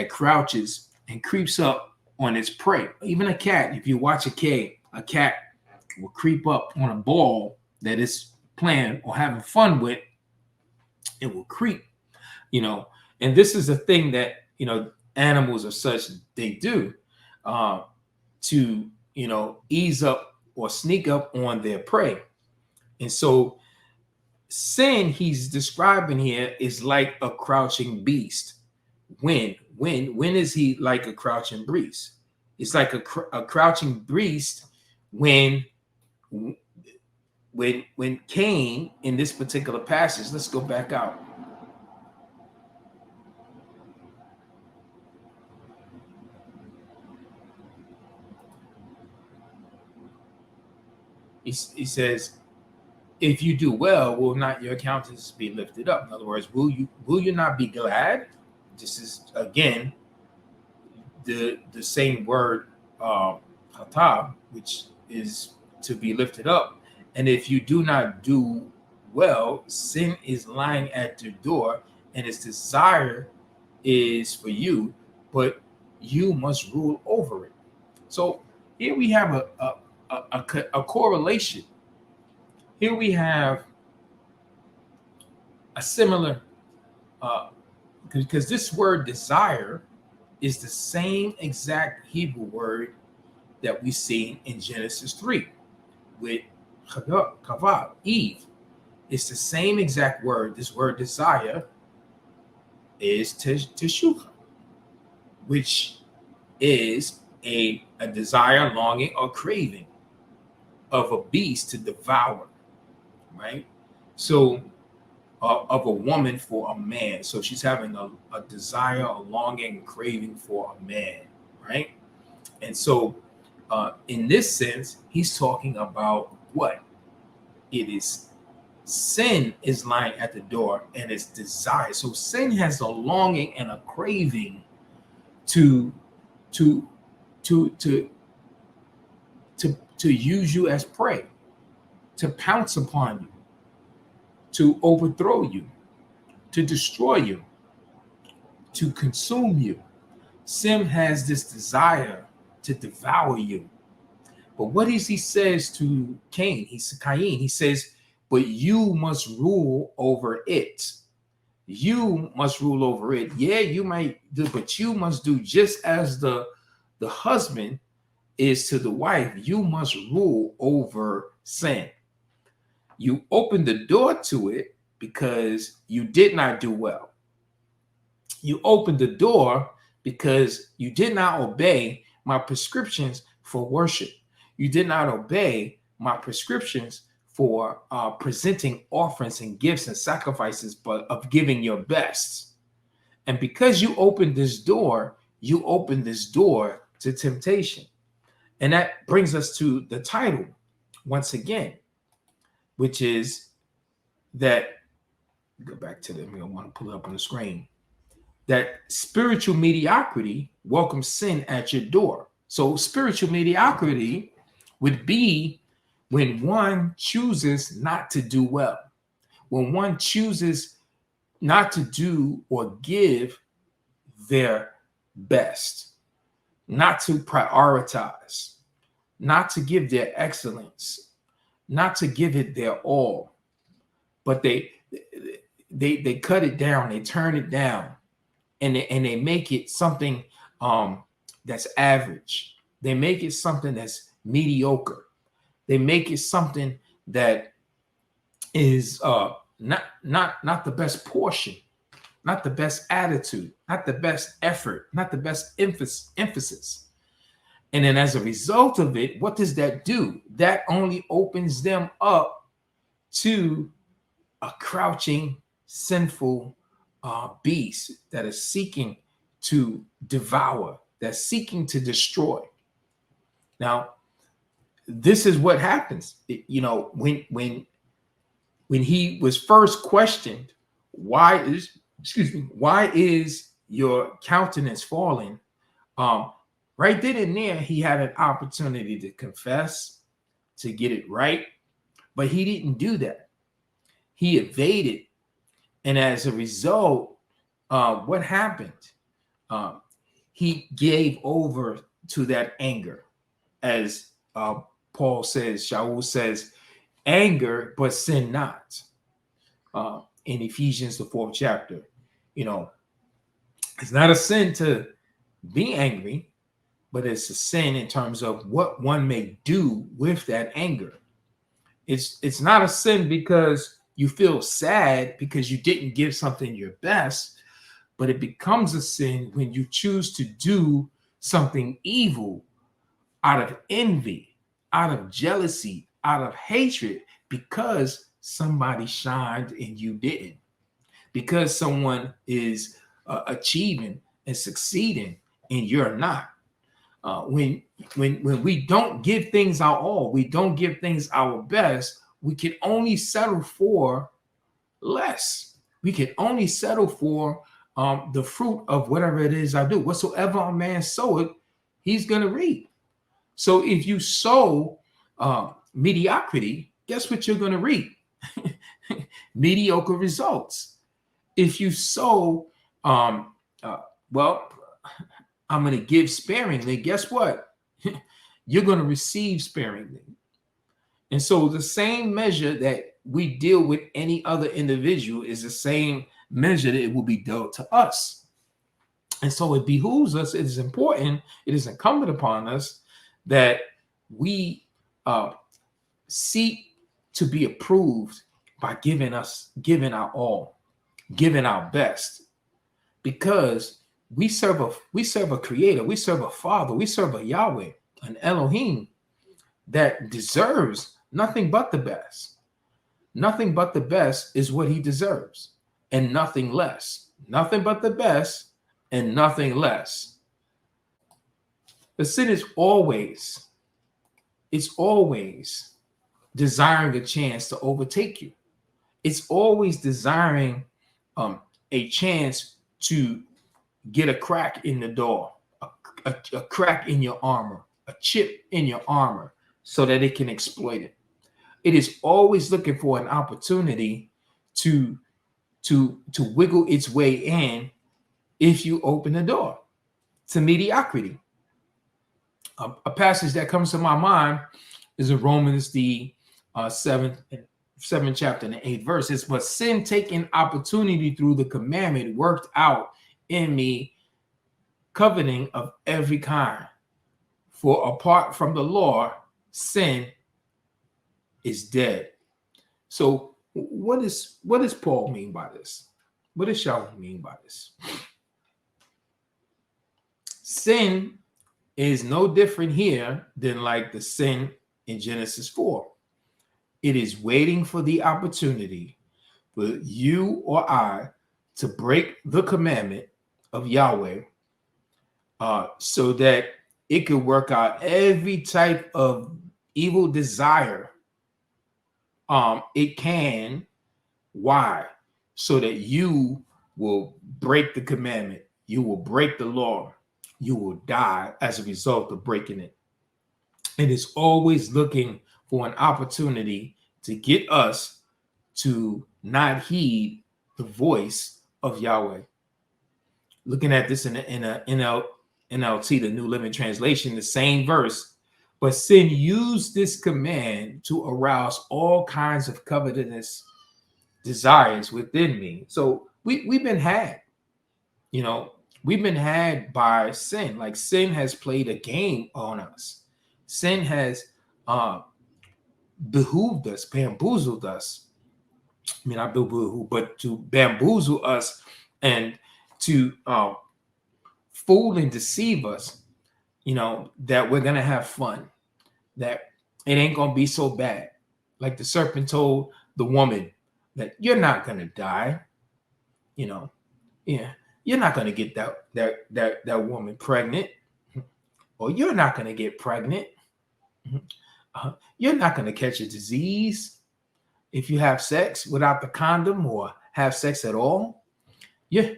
crouches and creeps up on its prey. Even a cat, if you watch a cat will creep up on a ball that it's playing or having fun with. It will creep, and this is a thing that animals are such they do to ease up or sneak up on their prey. And so sin he's describing here is like a crouching beast. When is he like a crouching beast? It's like a crouching beast when Cain, in this particular passage, let's go back out. He says, if you do well, will not your countenance be lifted up? In other words, will you not be glad? This is again the same word hatab, which is to be lifted up. And if you do not do well, sin is lying at your door, and its desire is for you, but you must rule over it. So here we have a correlation. Here we have a similar, because this word desire is the same exact Hebrew word that we see in Genesis 3 with Kavah, Eve. It's the same exact word. This word desire is teshucha, which is a desire, longing, or craving of a beast to devour, right? So of a woman for a man. So she's having a desire, a longing, craving for a man, right? And so in this sense, he's talking about what? It is sin is lying at the door, and it's desire. So sin has a longing and a craving to to to to to use you as prey, to pounce upon you, to overthrow you, to destroy you, to consume you. Sin has this desire to devour you. But what is he says to Cain? He says, but you must rule over it. You must rule over it. Yeah, you might do, but you must do just as the husband is to the wife. You must rule over sin. You open the door to it because you did not do well. You opened the door because you did not obey my prescriptions for worship. You did not obey my prescriptions for presenting offerings and gifts and sacrifices, but of giving your best. And because you opened this door, you opened this door to temptation. And that brings us to the title once again, which is that, go back to them, I want to pull it up on the screen, that spiritual mediocrity welcomes sin at your door. So spiritual mediocrity would be when one chooses not to do well, when one chooses not to do or give their best, not to prioritize, not to give their excellence, not to give it their all, but they cut it down, they turn it down, and they make it something that's average. They make it something that's mediocre. They make it something that is not the best portion, not the best attitude, not the best effort, not the best emphasis. And then as a result of it, what does that do? That only opens them up to a crouching, sinful beast that is seeking to devour, that's seeking to destroy. Now, this is what happens. When he was first questioned, why is your countenance falling? Right then and there, he had an opportunity to confess, to get it right, but he didn't do that. He evaded. And as a result, what happened? He gave over to that anger. As Paul says, Shaul says, anger, but sin not. In Ephesians, the 4th chapter, it's not a sin to be angry, but it's a sin in terms of what one may do with that anger. It's not a sin because you feel sad because you didn't give something your best, but it becomes a sin when you choose to do something evil out of envy, out of jealousy, out of hatred, because somebody shined and you didn't, because someone is achieving and succeeding and you're not. When we don't give things our all, we don't give things our best, we can only settle for less. We can only settle for the fruit of whatever it is I do. Whatsoever a man soweth, he's going to reap. So if you sow mediocrity, guess what you're going to reap? Mediocre results. If you sow, I'm going to give sparingly, guess what? You're going to receive sparingly. And so the same measure that we deal with any other individual is the same measure that it will be dealt to us. And so it behooves us, it is important, it is incumbent upon us that we seek to be approved by giving our all, giving our best, because we serve a creator, we serve a father, we serve a Yahweh, an Elohim that deserves nothing but the best. Nothing but the best is what he deserves, and nothing less. Nothing but the best and nothing less. The sin is always desiring a chance to overtake you. It's always desiring a chance to get a crack in the door, a crack in your armor, a chip in your armor, so that it can exploit it. It is always looking for an opportunity to wiggle its way in if you open the door to mediocrity. A passage that comes to my mind is in Romans, the 7th chapter and the 8th verse. It's, but sin taking opportunity through the commandment worked out in me coveting of every kind. For apart from the law, sin is dead. So what does Paul mean by this? What does Yahweh mean by this? Sin is no different here than like the sin in Genesis 4. It is waiting for the opportunity for you or I to break the commandment of Yahweh so that it could work out every type of evil desire it can. Why? So that you will break the commandment. You will break the law. You will die as a result of breaking it. It is always looking for an opportunity to get us to not heed the voice of Yahweh. Looking at this in a NLT, the New Living Translation, the same verse, but sin used this command to arouse all kinds of covetous desires within me. So we've been had, we've been had by sin. Like sin has played a game on us. Sin has behooved us, bamboozled us. I mean, not behooved, but to bamboozle us and to fool and deceive us, that we're going to have fun, that it ain't going to be so bad. Like the serpent told the woman that you're not going to die. You're not going to get that woman pregnant, or you're not going to get pregnant. You're not going to catch a disease if you have sex without the condom or have sex at all. You're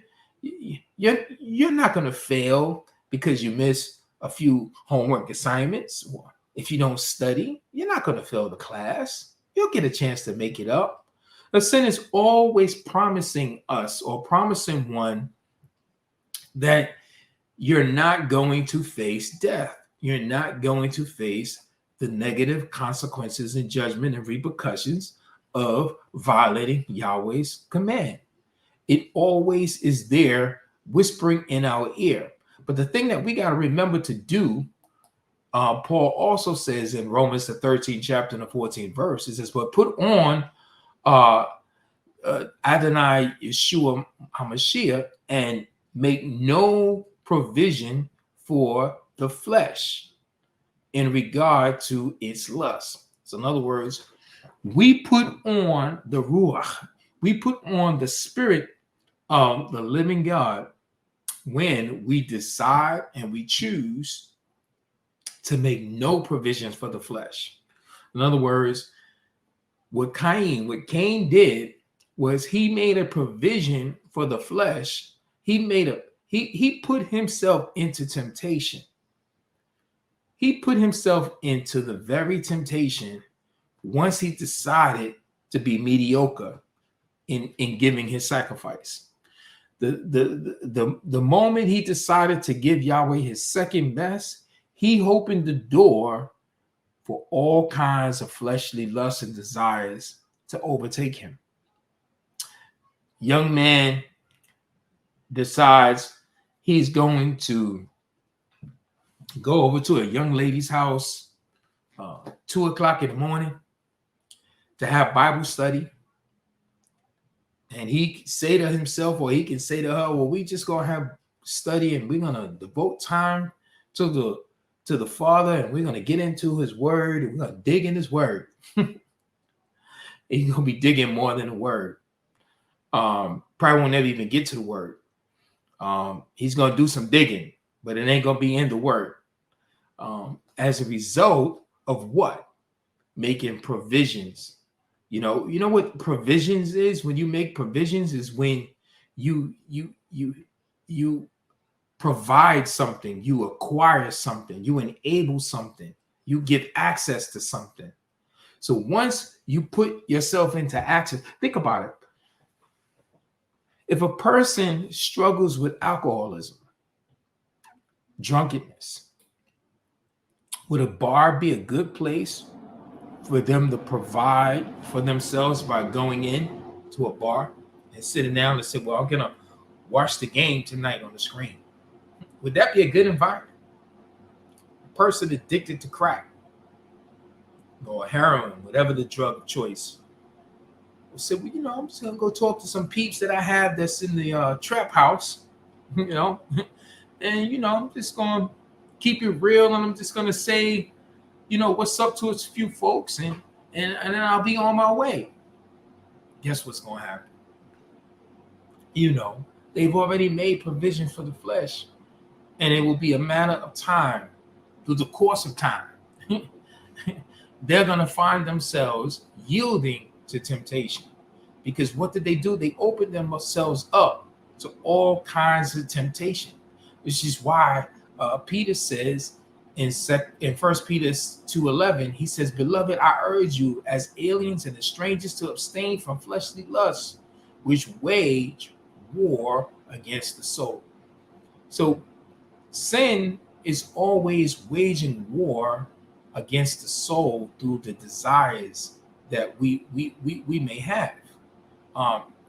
not going to fail because you miss a few homework assignments, or if you don't study, you're not going to fail the class. You'll get a chance to make it up. The sin is always promising us, or promising one, that you're not going to face death. You're not going to face the negative consequences and judgment and repercussions of violating Yahweh's command. It always is there whispering in our ear. But the thing that we got to remember to do, Paul also says in Romans, the 13th chapter and the 14th verse, it says, but put on Adonai Yeshua HaMashiach and make no provision for the flesh in regard to its lust. So in other words, we put on the Ruach, we put on the Spirit of the living God when we decide and we choose to make no provisions for the flesh. In other words, what Cain did was he made a provision for the flesh. He put himself into temptation. He put himself into the very temptation once he decided to be mediocre in giving his sacrifice. The moment he decided to give Yahweh his second best, he opened the door for all kinds of fleshly lusts and desires to overtake him. Young man decides he's going to go over to a young lady's house 2 o'clock in the morning to have Bible study. And he say to himself, or he can say to her, well, we just gonna have study and we're gonna devote time to the Father, and we're gonna get into his word, and we're gonna dig in his word. He's gonna be digging more than a word. Probably won't ever even get to the word. He's gonna do some digging, but it ain't gonna be in the word. As a result of what? making provisions. You know what provisions is? When you make provisions is when you provide something, you acquire something, you enable something, you give access to something. So once you put yourself into access, think about it. If a person struggles with alcoholism, drunkenness, would a bar be a good place for them to provide for themselves by going in to a bar and sitting down and say, well, I'm going to watch the game tonight on the screen? Would that be a good environment? A person addicted to crack or heroin, whatever the drug of choice, will say, well, I'm just going to go talk to some peeps that I have that's in the trap house, and, I'm just going to keep it real, and I'm just going to say, what's up to a few folks, and then I'll be on my way. Guess what's going to happen? They've already made provision for the flesh, and it will be a matter of time, through the course of time. They're going to find themselves yielding to temptation. Because what did they do? They opened themselves up to all kinds of temptation, which is why Peter says in 1 Peter 2:11, he says, beloved, I urge you as aliens and as strangers to abstain from fleshly lusts, which wage war against the soul. So sin is always waging war against the soul through the desires that we may have.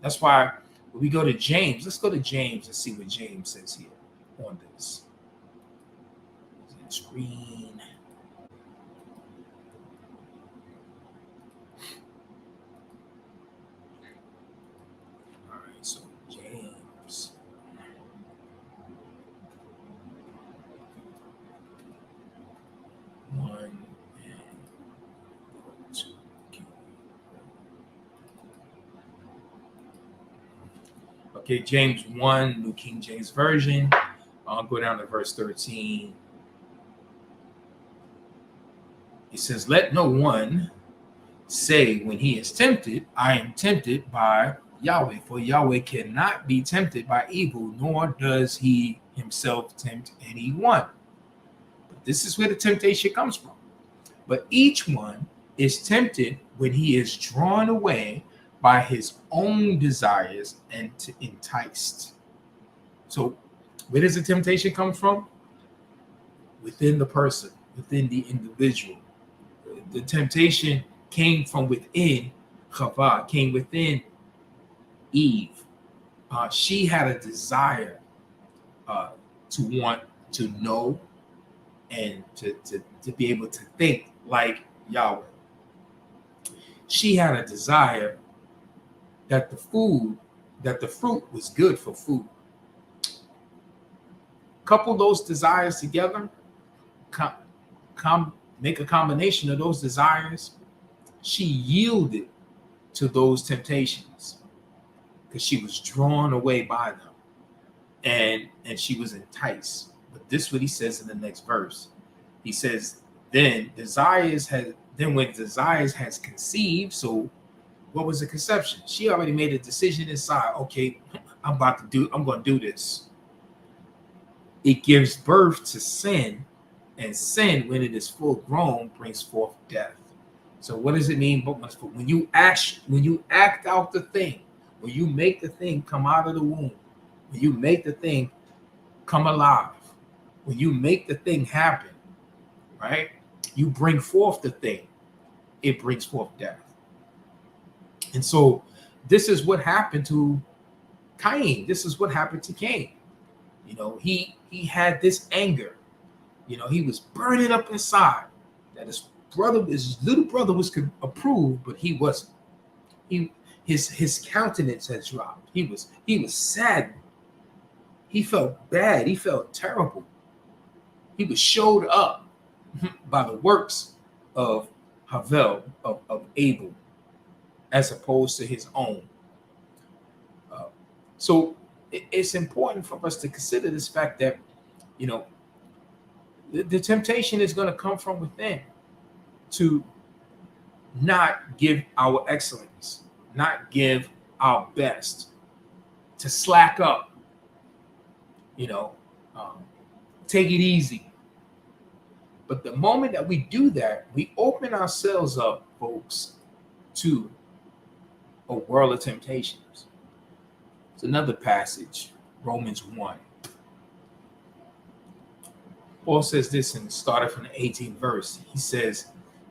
That's why when we go to James, let's go to James and see what James says here on this. Screen. All right, so James. Okay, James 1, New King James Version. I'll go down to verse 13. It says, let no one say when he is tempted, I am tempted by Yahweh, for Yahweh cannot be tempted by evil, nor does he himself tempt anyone. But this is where the temptation comes from. But each one is tempted when he is drawn away by his own desires and enticed. So where does the temptation come from? Within the person, within the individual. The temptation came from within Chava, came within Eve. She had a desire to want to know and to be able to think like Yahweh. She had a desire that the fruit was good for food. Couple those desires together, make a combination of those desires. She yielded to those temptations because she was drawn away by them, and she was enticed. But this is what he says in the next verse. He says, when desires has conceived. So what was the conception? She already made a decision inside. Okay, I'm going to do this. It gives birth to sin, and sin, when it is full grown, brings forth death. So what does it mean? When you act out the thing, when you make the thing come out of the womb, when you make the thing come alive, when you make the thing happen, right? You bring forth the thing, it brings forth death. And so this is what happened to Cain. This is what happened to Cain. He had this anger. He was burning up inside that his little brother was could approve, but he wasn't. His countenance had dropped. He was sad. He felt bad. He felt terrible. He was showed up by the works of Havel, of Abel, as opposed to his own. So it's important for us to consider this fact that, the temptation is going to come from within to not give our excellence, not give our best, to slack up, take it easy. But the moment that we do that, we open ourselves up, folks, to a world of temptations. It's another passage, Romans 1. Paul says this, and started from the 18th verse. He says,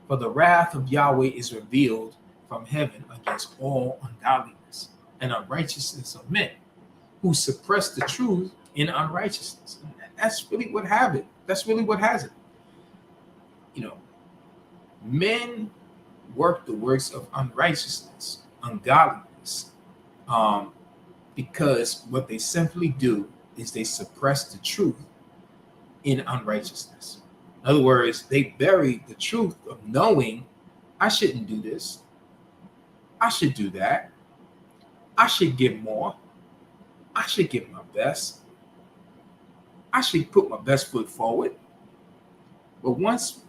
"For the wrath of Yahweh is revealed from heaven against all ungodliness and unrighteousness of men, who suppress the truth in unrighteousness." And that's really what happened. That's really what has it. Men work the works of unrighteousness, ungodliness, because what they simply do is they suppress the truth in unrighteousness. In other words, they bury the truth of knowing, I shouldn't do this, I should do that, I should give more, I should give my best, I should put my best foot forward. But once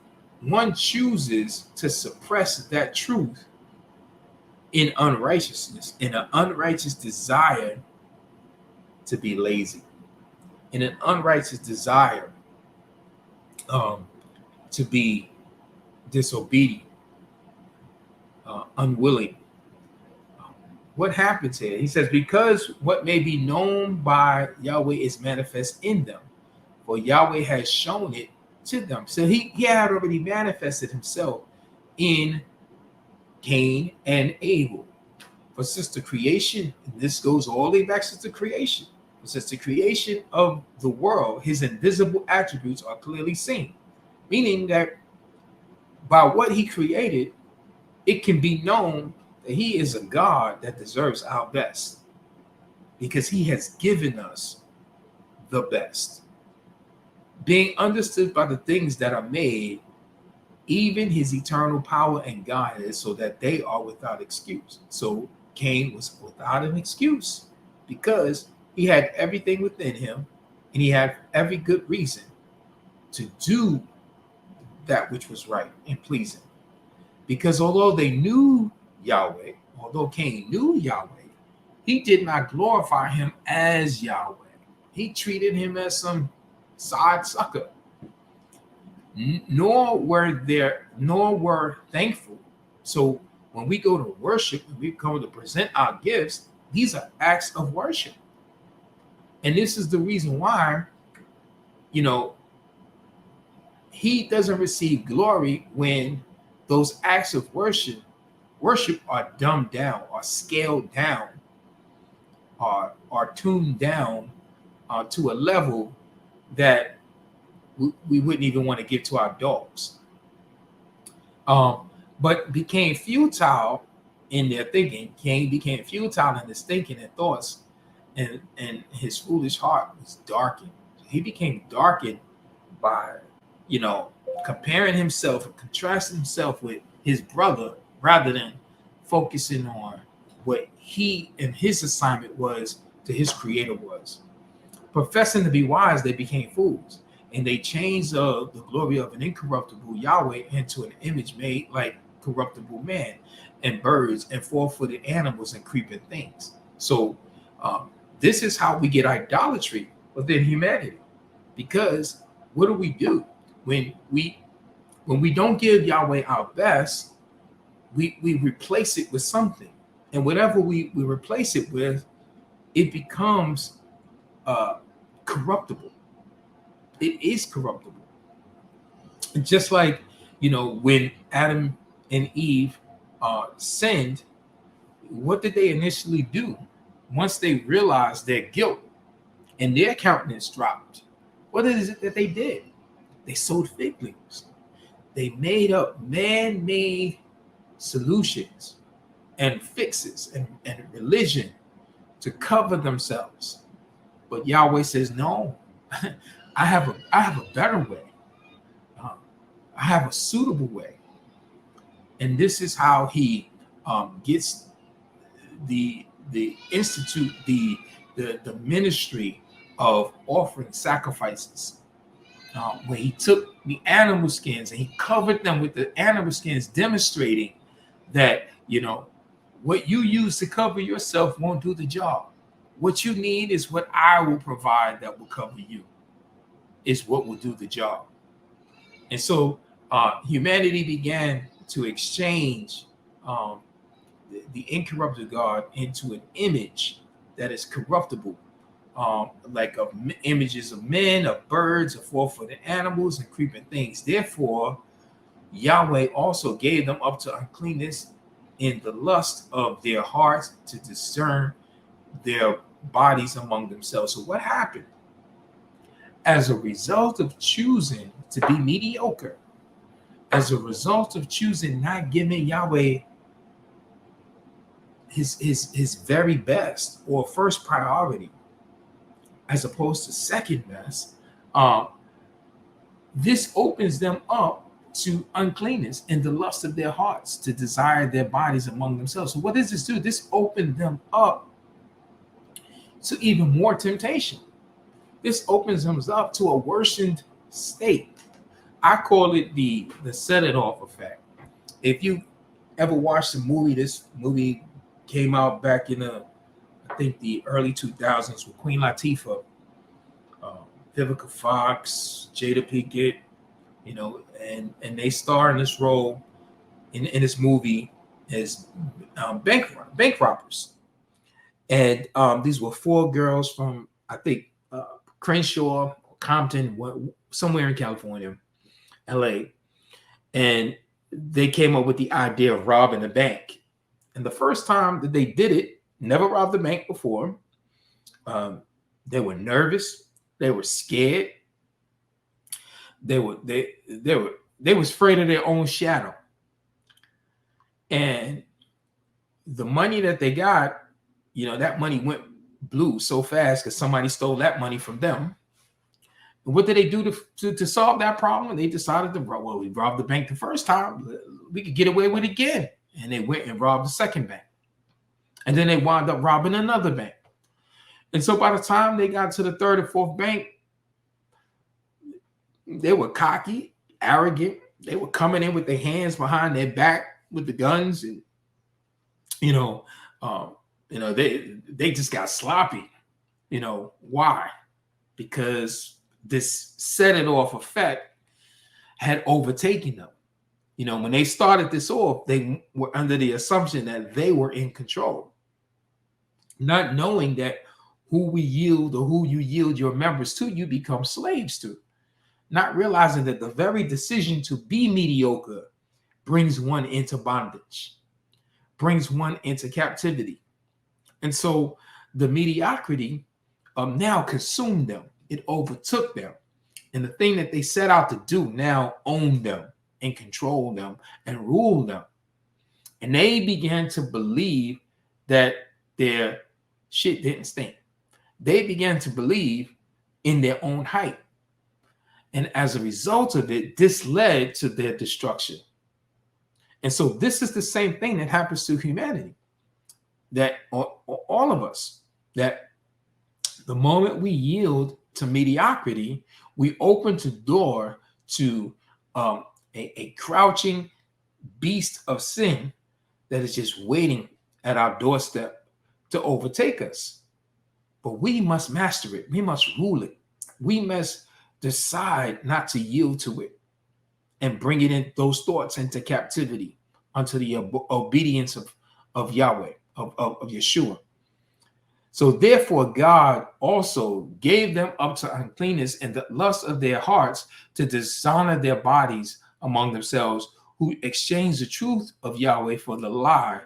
one chooses to suppress that truth in unrighteousness, in an unrighteous desire to be lazy, in an unrighteous desire to be disobedient, unwilling, what happens here? He says, because what may be known by Yahweh is manifest in them, for Yahweh has shown it to them. So he had already manifested himself in Cain and Abel. For since the creation, and this goes all the way back since the creation, since the creation of the world, his invisible attributes are clearly seen, meaning that by what he created, it can be known that he is a God that deserves our best, because he has given us the best, being understood by the things that are made, even his eternal power and Godhead, so that they are without excuse. So Cain was without an excuse because he had everything within him, and he had every good reason to do that which was right and pleasing. Because although they knew Yahweh, although Cain knew Yahweh, he did not glorify him as Yahweh. He treated him as some side sucker. Nor were thankful. So when we go to worship, when we come to present our gifts, these are acts of worship. And this is the reason why, he doesn't receive glory when those acts of worship are dumbed down, or scaled down, are tuned down to a level that we wouldn't even want to give to our dogs. But became futile in their thinking. Cain became futile in his thinking and thoughts, and his foolish heart was darkened. He became darkened by, comparing himself and contrasting himself with his brother, rather than focusing on what he and his assignment was to his creator was. Professing to be wise, they became fools, and they changed the glory of an incorruptible Yahweh into an image made like corruptible man and birds and four-footed animals and creeping things. So this is how we get idolatry within humanity. Because what do? When we don't give Yahweh our best, we replace it with something. And whatever we replace it with, it becomes corruptible. It is corruptible. And just like, when Adam and Eve sinned, what did they initially do? Once they realized their guilt and their countenance dropped, what is it that they did? They sowed fig leaves. They made up man-made solutions and fixes and religion to cover themselves. But Yahweh says, no, I have a better way. I have a suitable way. And this is how he gets the institute, the ministry of offering sacrifices, where he took the animal skins and he covered them with the animal skins, demonstrating that, what you use to cover yourself won't do the job. What you need is what I will provide that will cover you, is what will do the job. And so humanity began to exchange the incorruptible God into an image that is corruptible, like of images of men, of birds, of four-footed animals, and creeping things. Therefore, Yahweh also gave them up to uncleanness in the lust of their hearts to discern their bodies among themselves. So what happened? As a result of choosing to be mediocre, as a result of choosing not giving Yahweh his very best or first priority, as opposed to second best, this opens them up to uncleanness and the lust of their hearts to desire their bodies among themselves. So what does this do? This opened them up to even more temptation. This opens them up to a worsened state. I call it the set it off effect. If you ever watched the movie, this movie came out back in I think the early 2000s with Queen Latifah, Vivica Fox, Jada Pinkett, and they star in this role in this movie as bank robbers. And these were 4 girls from, I think, Crenshaw, Compton, somewhere in California, LA. And they came up with the idea of robbing a bank. And the first time that they did it, never robbed the bank before, they were nervous. They were scared. They was afraid of their own shadow. And the money that they got, that money went blue so fast because somebody stole that money from them. And what did they do to solve that problem? They decided we robbed the bank the first time. We could get away with it again. And they went and robbed the second bank. And then they wound up robbing another bank. And so by the time they got to the third or fourth bank, they were cocky, arrogant. They were coming in with their hands behind their back with the guns, and they just got sloppy. Why? Because this set it off effect had overtaken them. When they started this off, they were under the assumption that they were in control, not knowing that who you yield your members to, you become slaves to. Not realizing that the very decision to be mediocre brings one into bondage, brings one into captivity. And so the mediocrity now consumed them. It overtook them. And the thing that they set out to do now owned them and controlled them and ruled them. And they began to believe that their shit didn't stink. They began to believe in their own hype. And as a result of it, this led to their destruction. And so this is the same thing that happens to humanity, that all of us, that the moment we yield to mediocrity, we open the door to a crouching beast of sin that is just waiting at our doorstep to overtake us. But we must master it. We must rule it. We must decide not to yield to it and bring it in, those thoughts, into captivity unto the obedience of Yahweh, of Yeshua. So therefore, God also gave them up to uncleanness and the lust of their hearts to dishonor their bodies among themselves, who exchanged the truth of Yahweh for the lie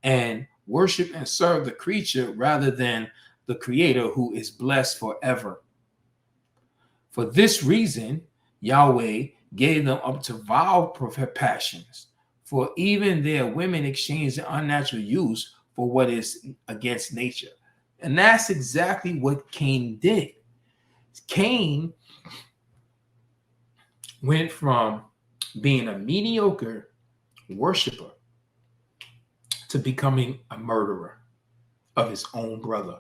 and worship and serve the creature rather than the Creator, who is blessed forever. For this reason, Yahweh gave them up to vile passions, for even their women exchanged the unnatural use for what is against nature. And that's exactly what Cain did. Cain went from being a mediocre worshiper to becoming a murderer of his own brother,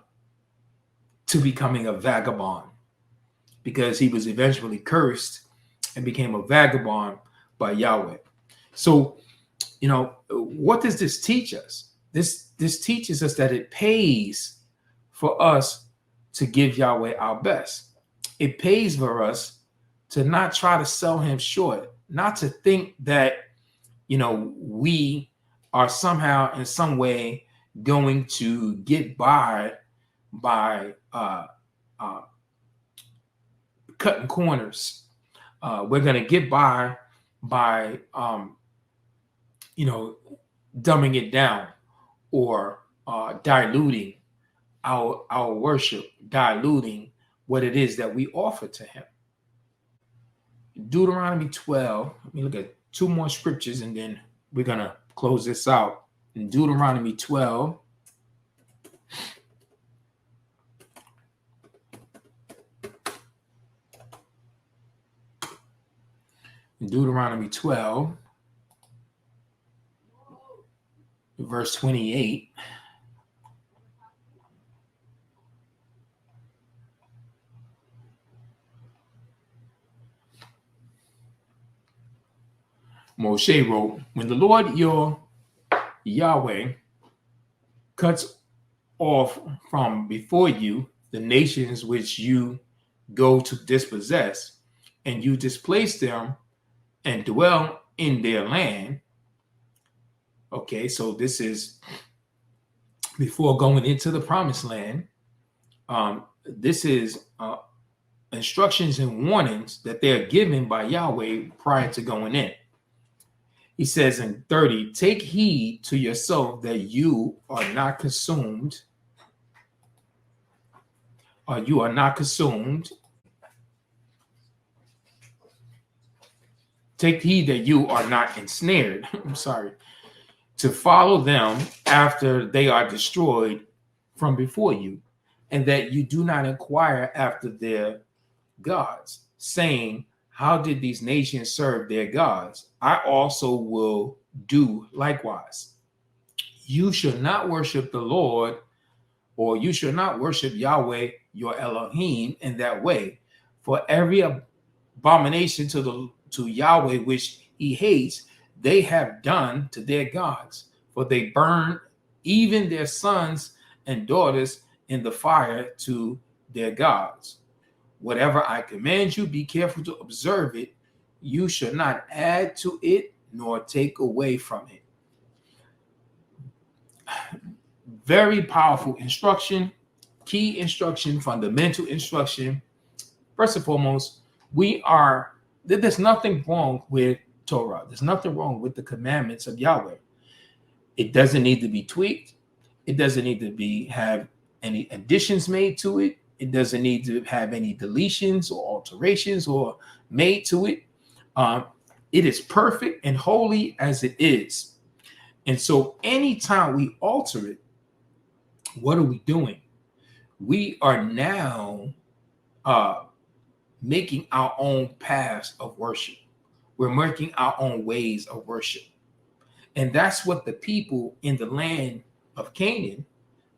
to becoming a vagabond, because he was eventually cursed and became a vagabond by Yahweh. So, what does this teach us? This teaches us that it pays for us to give Yahweh our best. It pays for us to not try to sell him short, not to think that, we are somehow in some way going to get by cutting corners. We're going to get by dumbing it down or diluting our worship, diluting what it is that we offer to him. Deuteronomy 12, let me look at two more scriptures and then we're going to close this out. In Deuteronomy 12, verse 28. Moshe wrote, when the Lord your Yahweh cuts off from before you the nations which you go to dispossess, and you displace them and dwell in their land. Okay, so this is before going into the promised land. This is instructions and warnings that they're given by Yahweh prior to going in. He says in 30, take heed to yourself that you are not consumed, or you are not consumed. Take heed that you are not ensnared. I'm sorry. To follow them after they are destroyed from before you, and that you do not inquire after their gods, saying, how did these nations serve their gods? I also will do likewise. You shall not worship the Lord, or you shall not worship Yahweh, your Elohim, in that way. For every abomination to Yahweh which he hates, they have done to their gods. For they burn even their sons and daughters in the fire to their gods. Whatever I command you, be careful to observe it. You shall not add to it nor take away from it. Very powerful instruction, key instruction, fundamental instruction. First and foremost, there's nothing wrong with Torah. There's nothing wrong with the commandments of Yahweh. It doesn't need to be tweaked. It doesn't need to have any additions made to it. It doesn't need to have any deletions or alterations or made to it. It is perfect and holy as it is. And so anytime we alter it, what are we doing? We are now making our own paths of worship. We're making our own ways of worship. And that's what the people in the land of Canaan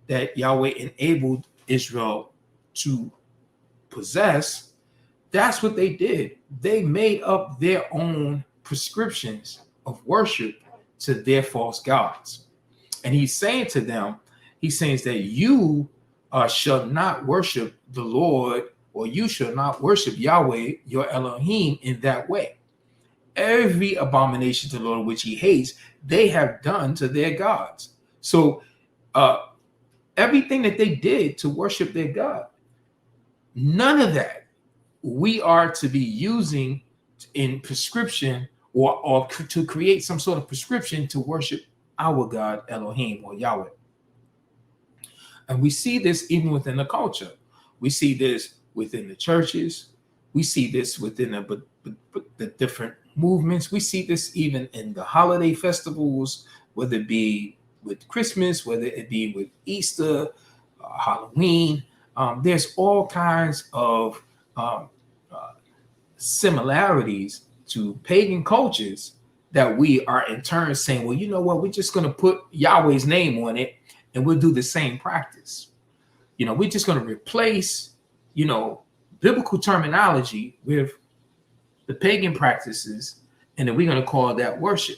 that Yahweh enabled Israel to possess, that's what they did. They made up their own prescriptions of worship to their false gods. And he's saying to them, he says that you shall not worship the Lord, or you shall not worship Yahweh, your Elohim, in that way. Every abomination to the Lord which he hates, they have done to their gods. So everything that they did to worship their God, none of that we are to be using in prescription or to create some sort of prescription to worship our God, Elohim, or Yahweh. And we see this even within the culture. We see this within the churches. We see this within the different movements. We see this even in the holiday festivals, whether it be with Christmas, whether it be with Easter, Halloween. There's all kinds of similarities to pagan cultures that we are in turn saying, well, you know what, we're just going to put Yahweh's name on it and we'll do the same practice. We're just going to replace, biblical terminology with the pagan practices, and then we're going to call that worship.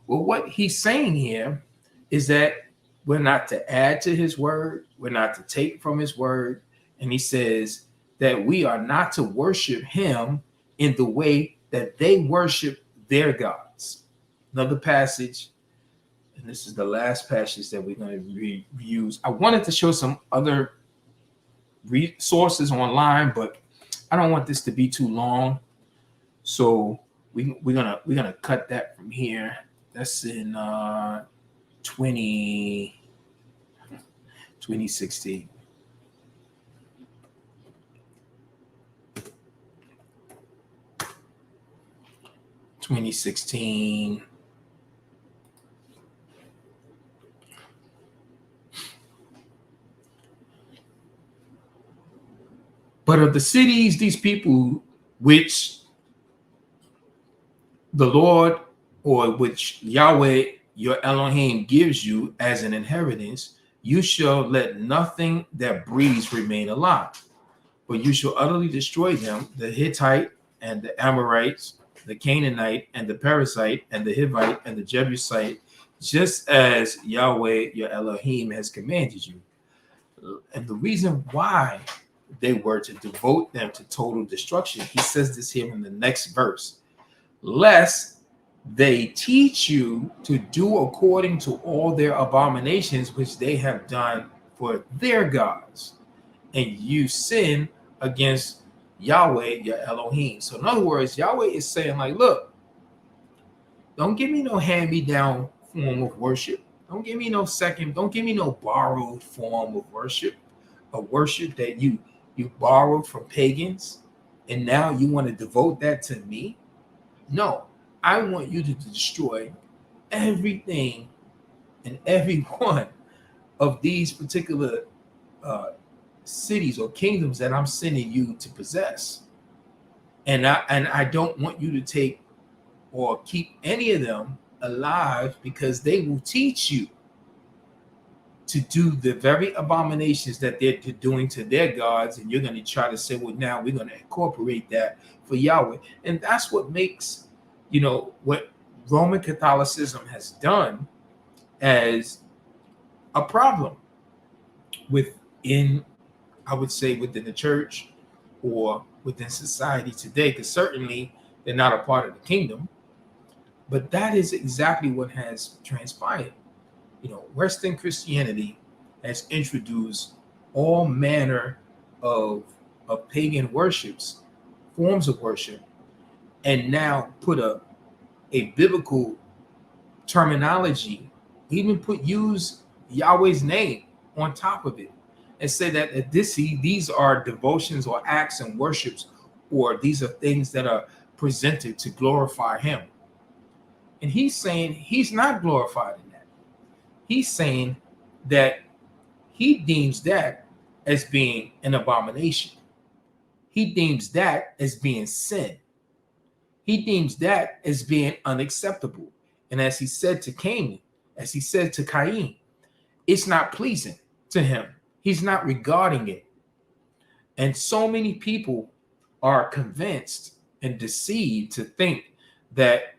Well, what he's saying here is that we're not to add to his word, we're not to take from his word. And he says that we are not to worship him in the way that they worship their gods. Another passage, and this is the last passage that we're going to use. I wanted to show some other resources online, but I don't want this to be too long. So we're gonna cut that from here. That's in 2016. But of the cities, these people which the Lord, or which Yahweh your Elohim gives you as an inheritance, you shall let nothing that breathes remain alive, but you shall utterly destroy them, the Hittite and the Amorites, the Canaanite and the Perizzite and the Hivite and the Jebusite, just as Yahweh your Elohim has commanded you. And the reason why they were to devote them to total destruction, he says this here in the next verse, lest they teach you to do according to all their abominations which they have done for their gods, and you sin against Yahweh your Elohim. So in other words, Yahweh is saying, like, look, don't give me no hand-me-down form of worship. Don't give me no borrowed form of worship, a worship that you borrowed from pagans, and now you want to devote that to me. No, I want you to destroy everything and every one of these particular cities or kingdoms that I'm sending you to possess. And I don't want you to take or keep any of them alive, because they will teach you to do the very abominations that they're doing to their gods. And you're going to try to say, well, now we're going to incorporate that for Yahweh. And that's what makes, what Roman Catholicism has done as a problem within the church or within society today, because certainly they're not a part of the kingdom. But that is exactly what has transpired. Western Christianity has introduced all manner of pagan worships, forms of worship, and now put a biblical terminology, even use Yahweh's name on top of it, and say that these are devotions or acts and worships, or these are things that are presented to glorify him. And he's saying he's not glorified in that. He's saying that he deems that as being an abomination. He deems that as being sin. He deems that as being unacceptable. And as he said to Cain, it's not pleasing to him. He's not regarding it. And so many people are convinced and deceived to think that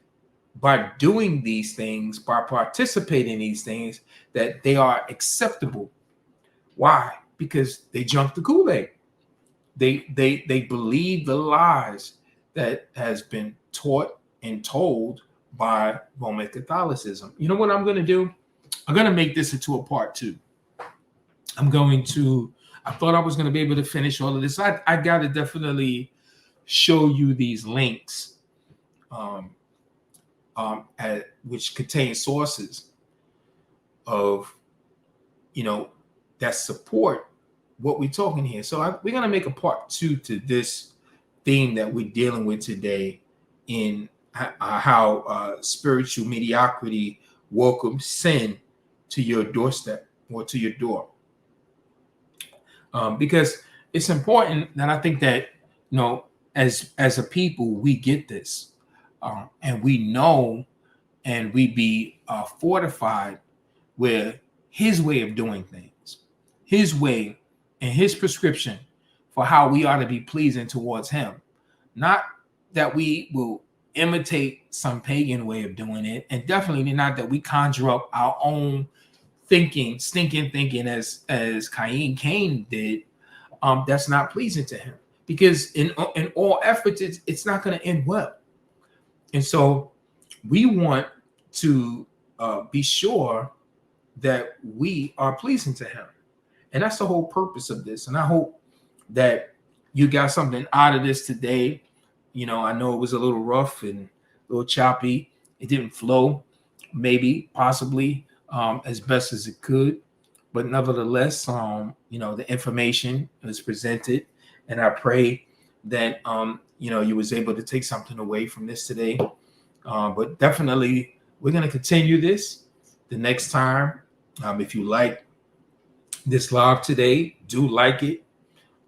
by doing these things, by participating in these things, that they are acceptable. Why? Because they jumped the Kool-Aid. They believe the lies that has been taught and told by Roman Catholicism. You know what I'm going to do? I'm going to make this into a part 2. I thought I was going to be able to finish all of this. I got to definitely show you these links, which contain sources of, that support what we're talking here. So we're going to make a part 2 to this theme that we're dealing with today, in how spiritual mediocrity welcomes sin to your doorstep or to your door. Because it's important that I think that, as a people, we get this, and we know, and we be fortified with his way of doing things, his way and his prescription for how we ought to be pleasing towards him. Not that we will imitate some pagan way of doing it, and definitely not that we conjure up our own thinking, stinking thinking, as Cain did. That's not pleasing to him, because in all efforts, it's not going to end well. And so we want to be sure that we are pleasing to him. And that's the whole purpose of this. And I hope that you got something out of this today. I know it was a little rough and a little choppy. It didn't flow, maybe, possibly, as best as it could. But nevertheless, the information was presented. And I pray that, you was able to take something away from this today. But definitely, we're going to continue this the next time. If you like this live today, do like it.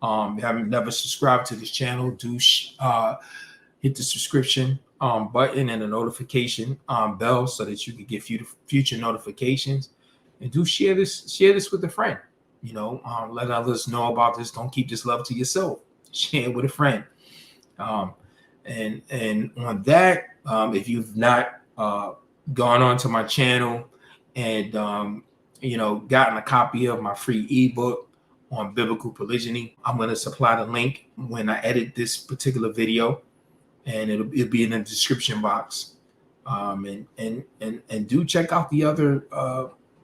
If you haven't never subscribed to this channel, do hit the subscription button and the notification bell so that you can get future notifications. And do share this with a friend. Let others know about this. Don't keep this love to yourself. Share it with a friend. And on that, if you've not gone onto my channel and gotten a copy of my free ebook on biblical polygyny, I'm going to supply the link when I edit this particular video, and it'll be in the description box. And do check out the other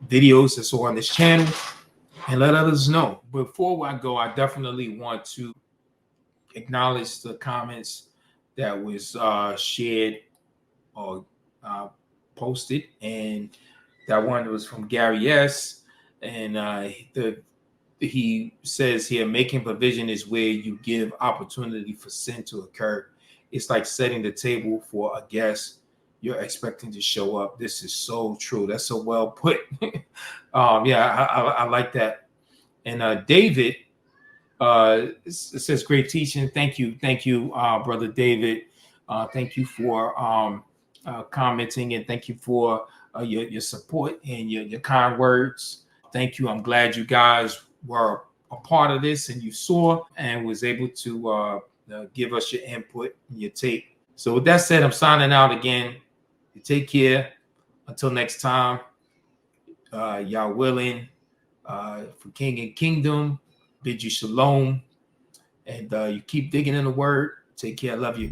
videos that's on this channel, and let others know. Before I go, I definitely want to acknowledge the comments that was shared or posted, and that one was from Gary S. And he says here, making provision is where you give opportunity for sin to occur. It's like setting the table for a guest you're expecting to show up. This is so true. That's so well put. I like that. And David says, great teaching. Thank you, Brother David. Thank you for commenting, and thank you for your support and your kind words. Thank you. I'm glad you guys were a part of this, and you saw and was able to give us your input and your take. So with that said, I'm signing out again. You take care. Until next time, y'all willing, for King and Kingdom, bid you shalom. And you keep digging in the word. Take care. I love you.